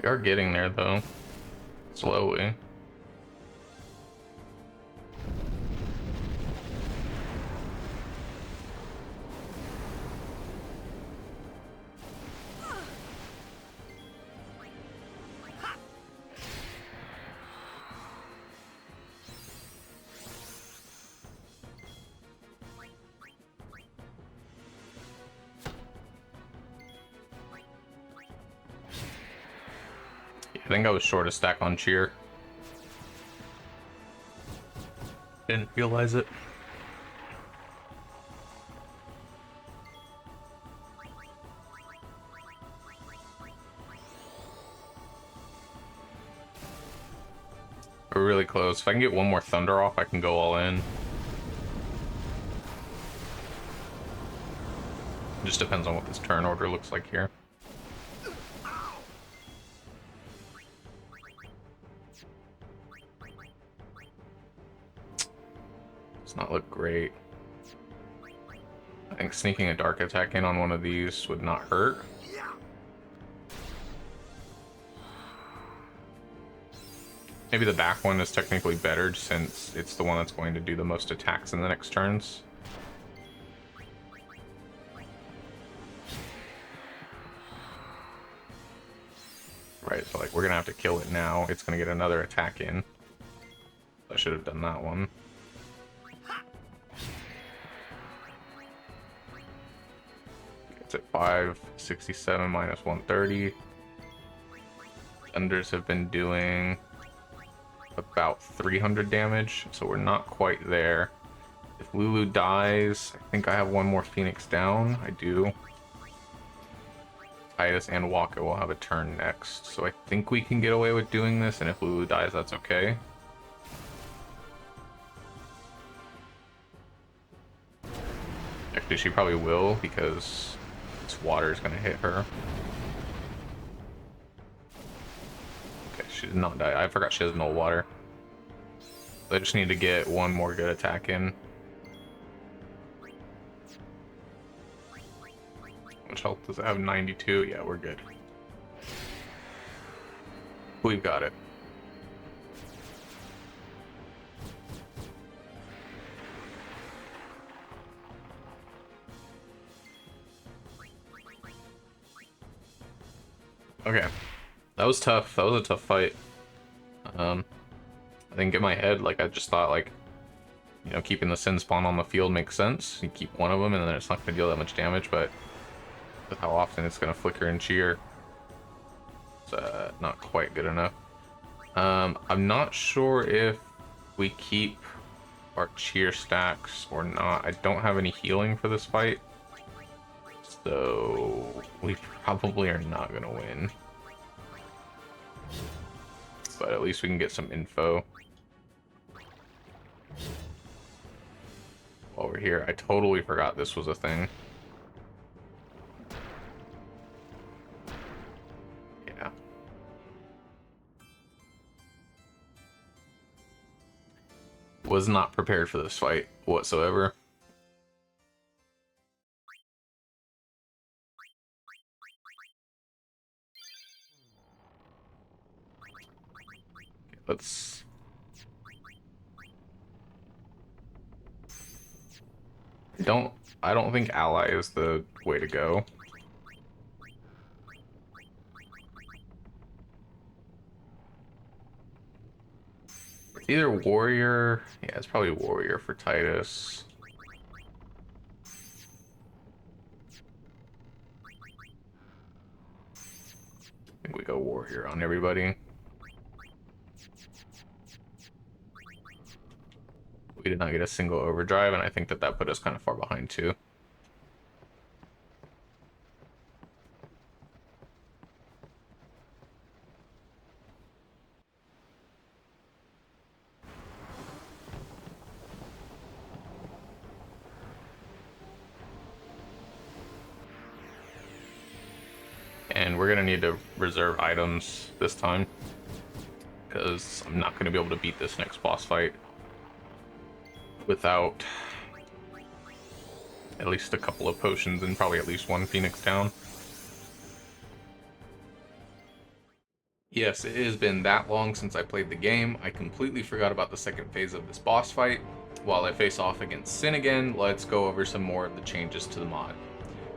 We are getting there though, slowly. I think I was short a stack on cheer. Didn't realize it. We're really close. If I can get one more thunder off, I can go all in. Just depends on what this turn order looks like here. Does not look great. I think sneaking a dark attack in on one of these would not hurt. Maybe the back one is technically better since it's the one that's going to do the most attacks in the next turns. Right, so like we're gonna have to kill it now. It's gonna get another attack in. I should have done that one. It's at 567 minus 130. Thunders have been doing about 300 damage, so we're not quite there. If Lulu dies, I think I have one more Phoenix down. I do. Titus and Waka will have a turn next, so I think we can get away with doing this, and if Lulu dies, that's okay. Actually, she probably will, because this water is going to hit her. Okay, she did not die. I forgot she has no water. I just need to get one more good attack in. How much health does it have? 92? Yeah, we're good. We've got it. Okay. That was tough. That was a tough fight. I didn't get my head. Like, I just thought, like, you know, keeping the Sin Spawn on the field makes sense. You keep one of them, and then it's not going to deal that much damage, but with how often it's going to flicker and cheer, it's not quite good enough. I'm not sure if we keep our cheer stacks or not. I don't have any healing for this fight, so we probably are not going to win. But at least we can get some info. While we're here, I totally forgot this was a thing. Yeah. Was not prepared for this fight whatsoever. Let's... I don't think ally is the way to go. It's either warrior, yeah, it's probably warrior for Titus. I think we go warrior on everybody. We did not get a single overdrive, and I think that that put us kind of far behind too. And we're gonna need to reserve items this time, because I'm not gonna be able to beat this next boss fight without at least a couple of potions and probably at least one Phoenix down. Yes, it has been that long since I played the game. I completely forgot about the second phase of this boss fight. While I face off against Sin again, let's go over some more of the changes to the mod.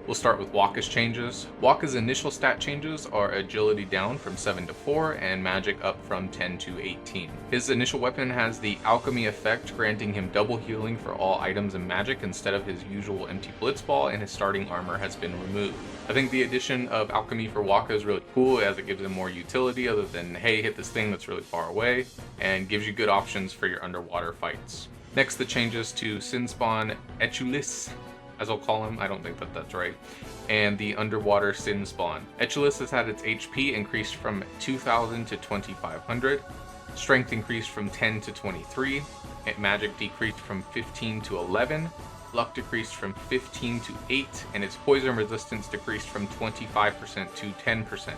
We'll start with Wakka's changes. Wakka's initial stat changes are agility down from 7 to 4 and magic up from 10 to 18. His initial weapon has the alchemy effect, granting him double healing for all items and magic instead of his usual empty blitzball, and his starting armor has been removed. I think the addition of alchemy for Wakka is really cool, as it gives him more utility other than, hey, hit this thing that's really far away, and gives you good options for your underwater fights. Next, the changes to Sin Spawn Echulis, as I'll call him, I don't think that that's right, and the underwater Sin Spawn. Echulis has had its HP increased from 2,000 to 2,500, strength increased from 10 to 23, and magic decreased from 15 to 11, luck decreased from 15 to 8, and its poison resistance decreased from 25% to 10%.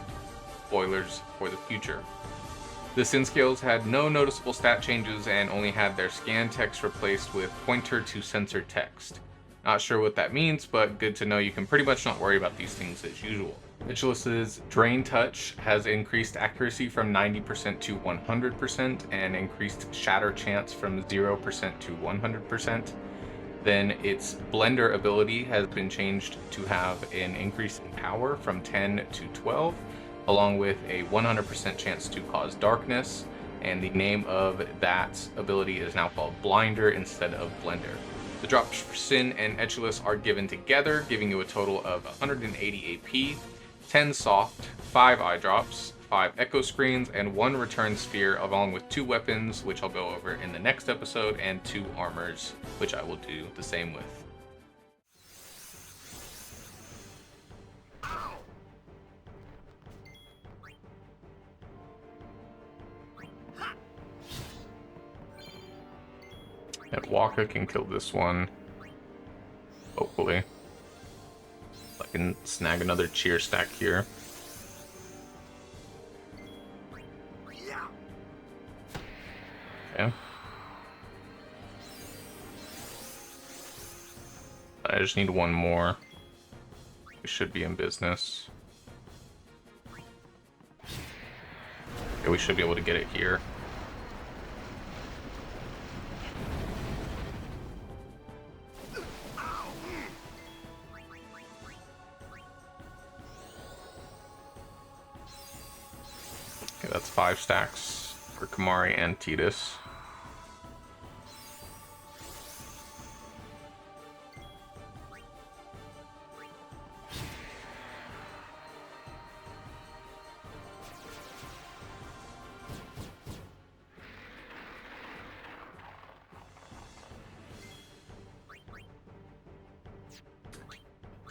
Spoilers for the future. The Sin Scales had no noticeable stat changes and only had their scan text replaced with pointer to sensor text. Not sure what that means, but good to know you can pretty much not worry about these things as usual. Mitchellus's Drain Touch has increased accuracy from 90% to 100% and increased shatter chance from 0% to 100%. Then its Blender ability has been changed to have an increase in power from 10 to 12, along with a 100% chance to cause darkness, and the name of that ability is now called Blinder instead of Blender. The drops for Sin and Echulis are given together, giving you a total of 180 AP, 10 soft, 5 eye drops, 5 echo screens, and 1 return sphere, along with 2 weapons, which I'll go over in the next episode, and 2 armors, which I will do the same with. And Wakka can kill this one. Hopefully. I can snag another cheer stack here. Okay. I just need one more. We should be in business. Okay, we should be able to get it here. Okay, that's 5 stacks for Kamari and Tidus.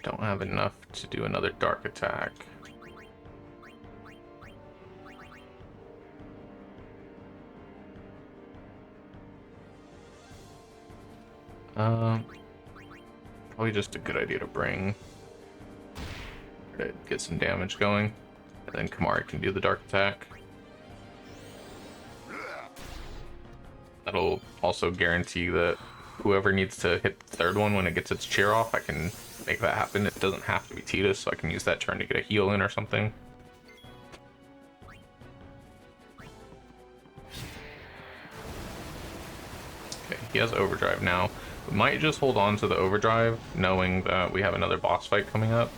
Don't have enough to do another dark attack. Probably just a good idea to bring to get some damage going, and then Kamari can do the dark attack. That'll also guarantee that whoever needs to hit the third one when it gets its cheer off, I can make that happen. It doesn't have to be Titus, so I can use that turn to get a heal in or something. Okay, he has overdrive now. We might just hold on to the overdrive, knowing that we have another boss fight coming up.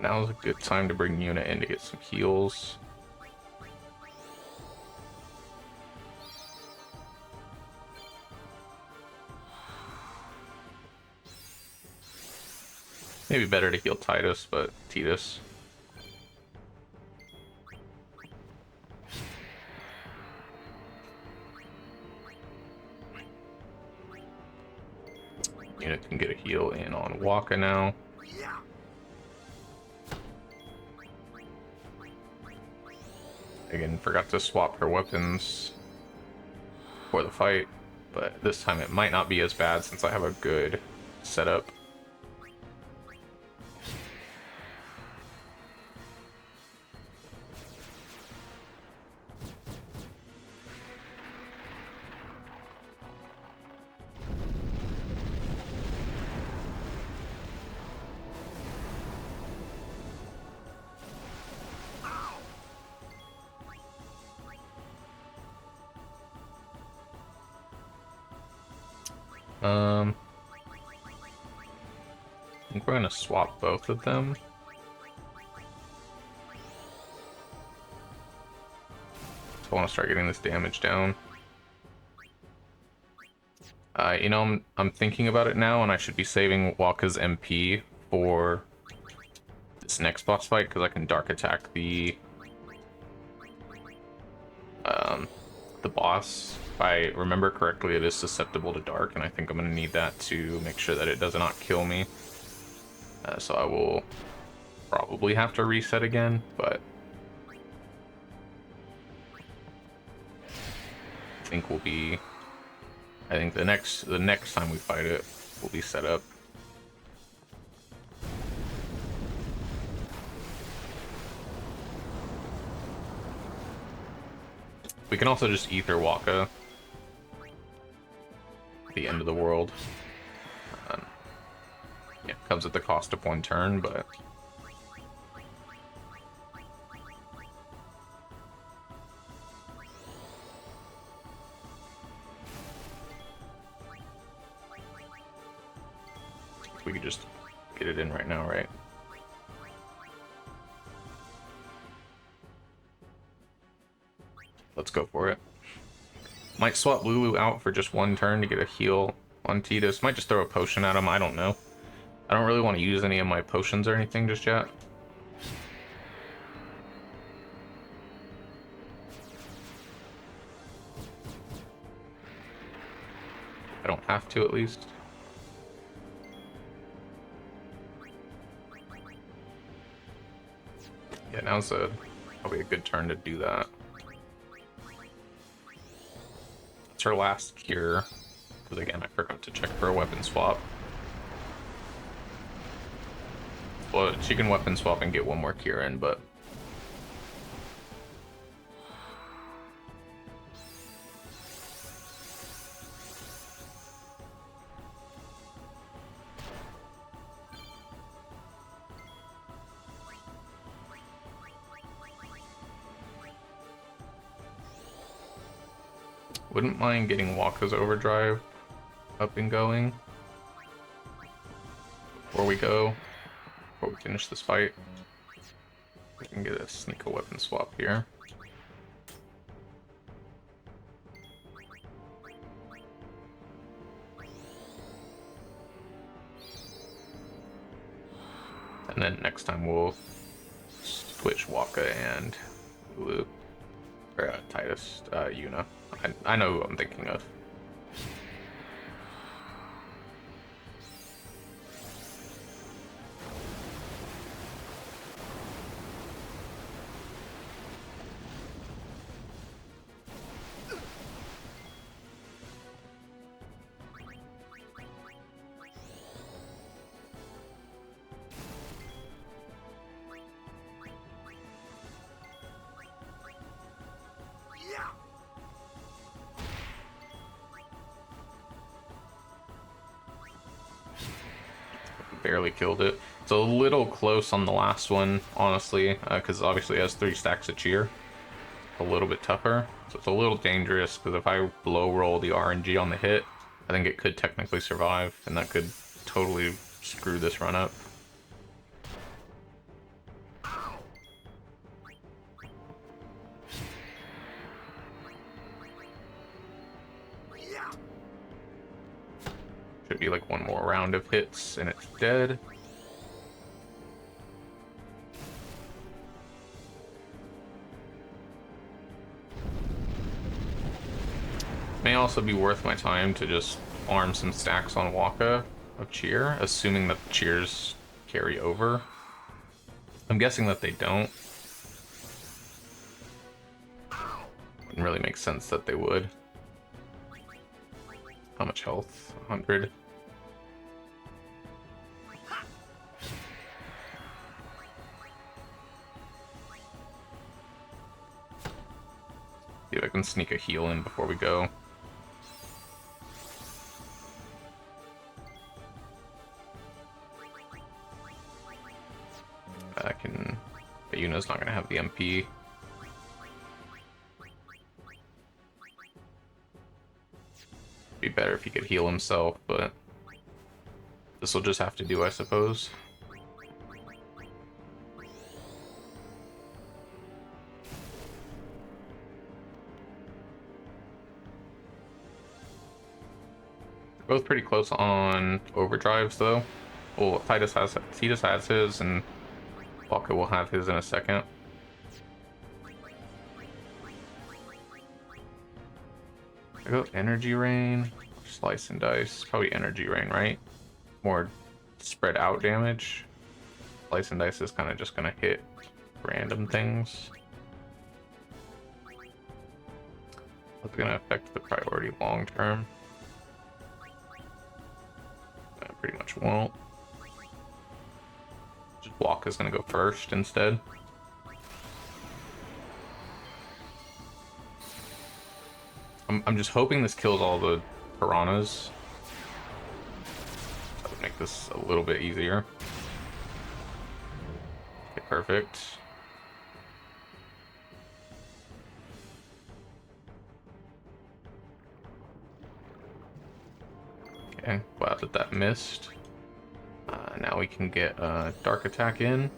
Now's a good time to bring Yuna in to get some heals. Maybe better to heal Titus, but Titus. Yuna can get a heal in on Waka now. Again, forgot to swap her weapons for the fight, but this time it might not be as bad since I have a good setup. I think we're gonna swap both of them. So I want to start getting this damage down. You know, I'm thinking about it now, and I should be saving Waka's MP for this next boss fight because I can dark attack the boss. If I remember correctly, it is susceptible to dark, and I think I'm going to need that to make sure that it does not kill me. So I will probably have to reset again, but I think the next time we fight it will be set up. We can also just Ether Waka at the end of the world. Yeah, comes at the cost of one turn, but we could just get it in right now, right? Let's go for it. Might swap Lulu out for just one turn to get a heal on Titus. Might just throw a potion at him, I don't know. I don't really want to use any of my potions or anything just yet. I don't have to, at least. Yeah, now's probably a good turn to do that. It's her last cure, because again, I forgot to check for a weapon swap. Well, she can weapon swap and get one more cure in, but wouldn't mind getting Waka's overdrive up and going before we finish this fight. We can get a sneak a weapon swap here. And then next time we'll switch Waka and Lulu, or Titus, Yuna. I know who I'm thinking of. barely killed it. It's a little close on the last one, honestly, because obviously it has 3 stacks of cheer. A little bit tougher, so it's a little dangerous, because if I low roll the RNG on the hit, I think it could technically survive, and that could totally screw this run up. Should be like one more round of hits and it's dead. May also be worth my time to just farm some stacks on Waka of cheer, assuming that the cheers carry over. I'm guessing that they don't. Wouldn't really make sense that they would. How much health? 100. See if I can sneak a heal in before we go. I can... Yuna's not gonna have the MP. Be better if he could heal himself, but this will just have to do, I suppose. They're both pretty close on overdrives, though. Well, Titus has his, and Waka will have his in a second. I go energy rain, slice and dice. Probably energy rain, right? More spread out damage. Slice and dice is kind of just gonna hit random things. That's gonna affect the priority long term. Pretty much won't. Just Waka's gonna go first instead. I'm just hoping this kills all the piranhas. That would make this a little bit easier. Okay, perfect. Okay, glad that that missed. Now we can get Dark Attack in.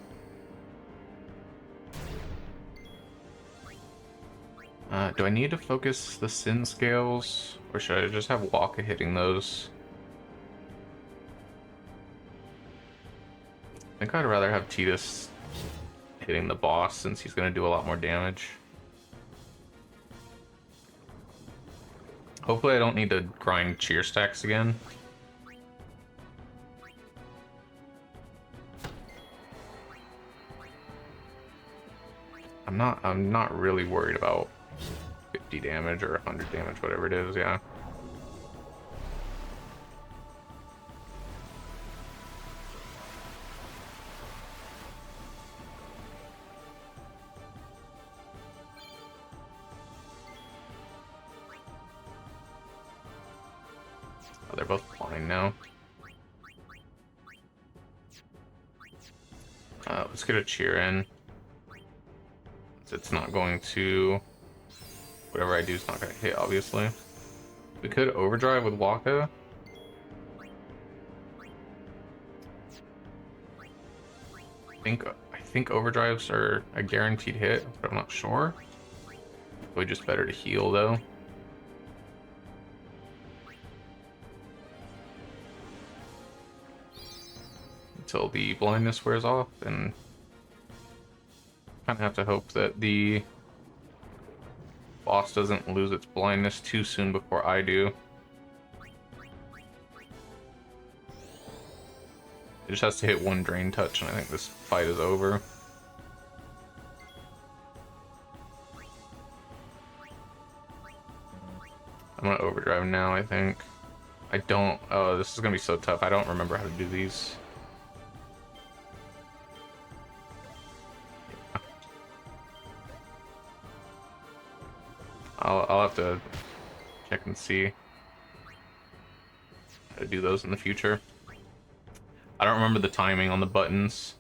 Do I need to focus the Sin Scales, or should I just have Waka hitting those? I think I'd rather have Titus hitting the boss, since he's going to do a lot more damage. Hopefully I don't need to grind cheer stacks again. I'm not really worried about 50 damage or 100 damage, whatever it is, yeah. Oh, they're both blind now. Let's get a cheer in. It's not going to... Whatever I do is not going to hit, obviously. We could overdrive with Waka. I think overdrives are a guaranteed hit, but I'm not sure. Probably just better to heal, though. Until the blindness wears off, and kind of have to hope that the boss doesn't lose its blindness too soon before I do. It just has to hit one drain touch, and I think this fight is over. I'm gonna overdrive now, I think. I don't... Oh, this is gonna be so tough. I don't remember how to do these. I'll have to check and see how to do those in the future. I don't remember the timing on the buttons.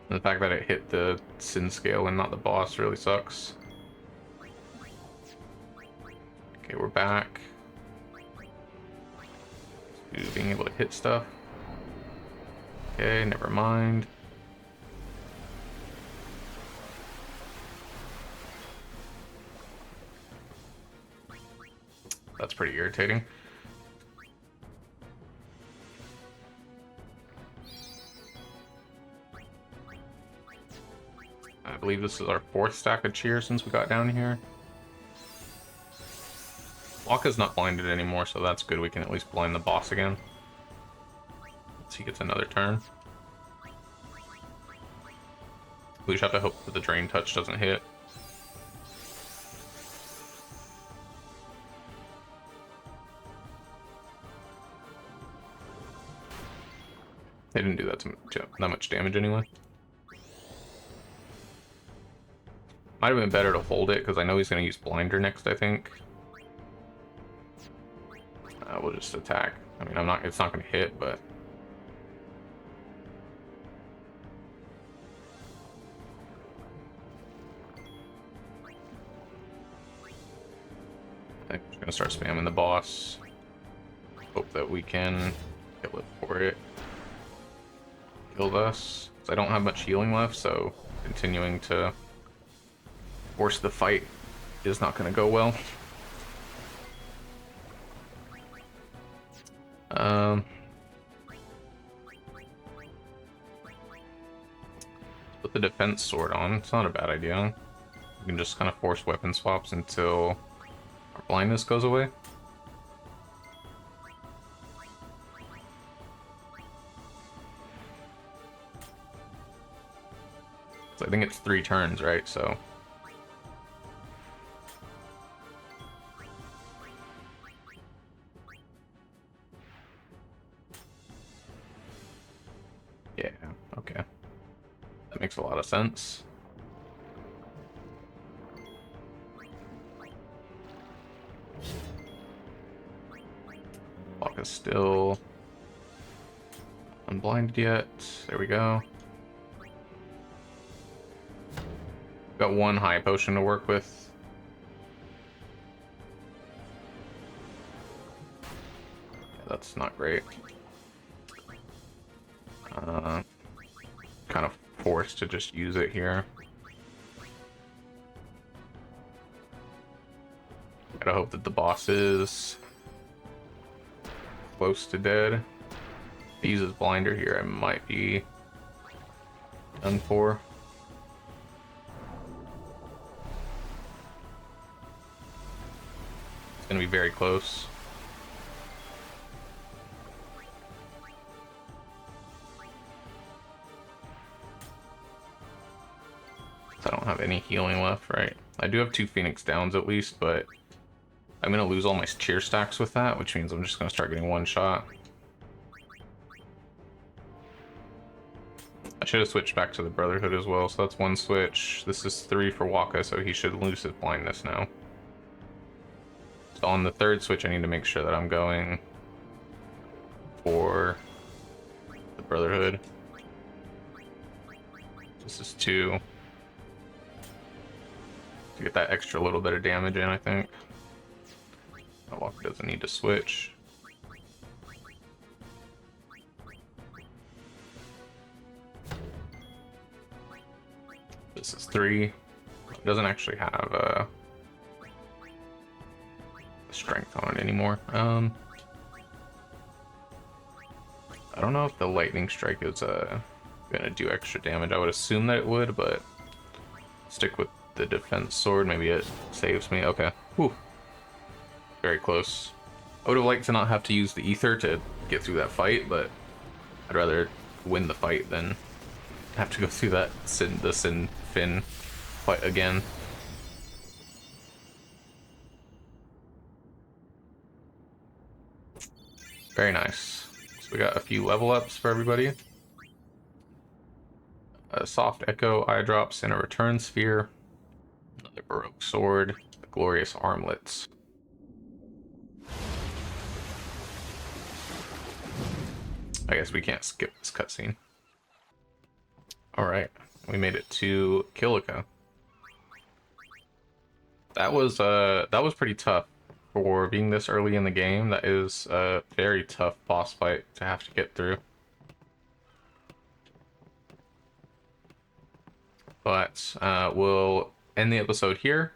And the fact that it hit the sin scale and not the boss really sucks. Okay, we're back to being able to hit stuff. Okay, never mind. That's pretty irritating. I believe this is our 4th stack of cheer since we got down here. Waka's not blinded anymore, so that's good. We can at least blind the boss again. So he gets another turn. We just have to hope that the drain touch doesn't hit. They didn't do that much damage anyway. Might have been better to hold it, because I know he's going to use Blinder next, I think. We'll just attack. I mean, it's not going to hit, but... I think we're going to start spamming the boss. Hope that we can kill it for it. Killed us. I don't have much healing left, so continuing to force the fight is not going to go well. Put the defense sword on. It's not a bad idea. You can just kind of force weapon swaps until our blindness goes away. So I think it's 3 turns, right? So yeah, okay. That makes a lot of sense. Clock is still unblinded yet. There we go. Got 1 high potion to work with. Yeah, that's not great. Kind of forced to just use it here. Gotta hope that the boss is close to dead. If he uses Blinder here, I might be done for. It's gonna be very close. I don't have any healing left, right? I do have 2 Phoenix Downs at least, but I'm gonna lose all my cheer stacks with that, which means I'm just gonna start getting 1 shot. I should have switched back to the Brotherhood as well, so that's 1 switch. This is 3 for Waka, so he should lose his blindness now. So on the 3rd switch, I need to make sure that I'm going for the Brotherhood. This is 2. To get that extra little bit of damage in, I think. Walker doesn't need to switch. This is 3. It doesn't actually have strength on it anymore. I don't know if the lightning strike is gonna do extra damage. I would assume that it would, but stick with the defense sword. Maybe it saves me. Okay. Whew. Very close. I would have liked to not have to use the ether to get through that fight, but I'd rather win the fight than have to go through that the Sin Fin fight again. Very nice. So we got a few level ups for everybody. A soft echo, eye drops, and a return sphere. Another baroque sword, the glorious armlets. I guess we can't skip this cutscene. Alright, we made it to Kilika. That was pretty tough. For being this early in the game, that is a very tough boss fight to have to get through. But we'll end the episode here.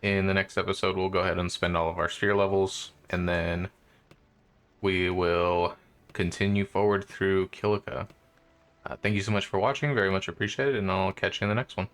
In the next episode, we'll go ahead and spend all of our sphere levels, and then we will continue forward through Kilika. Thank you so much for watching, very much appreciated, and I'll catch you in the next one.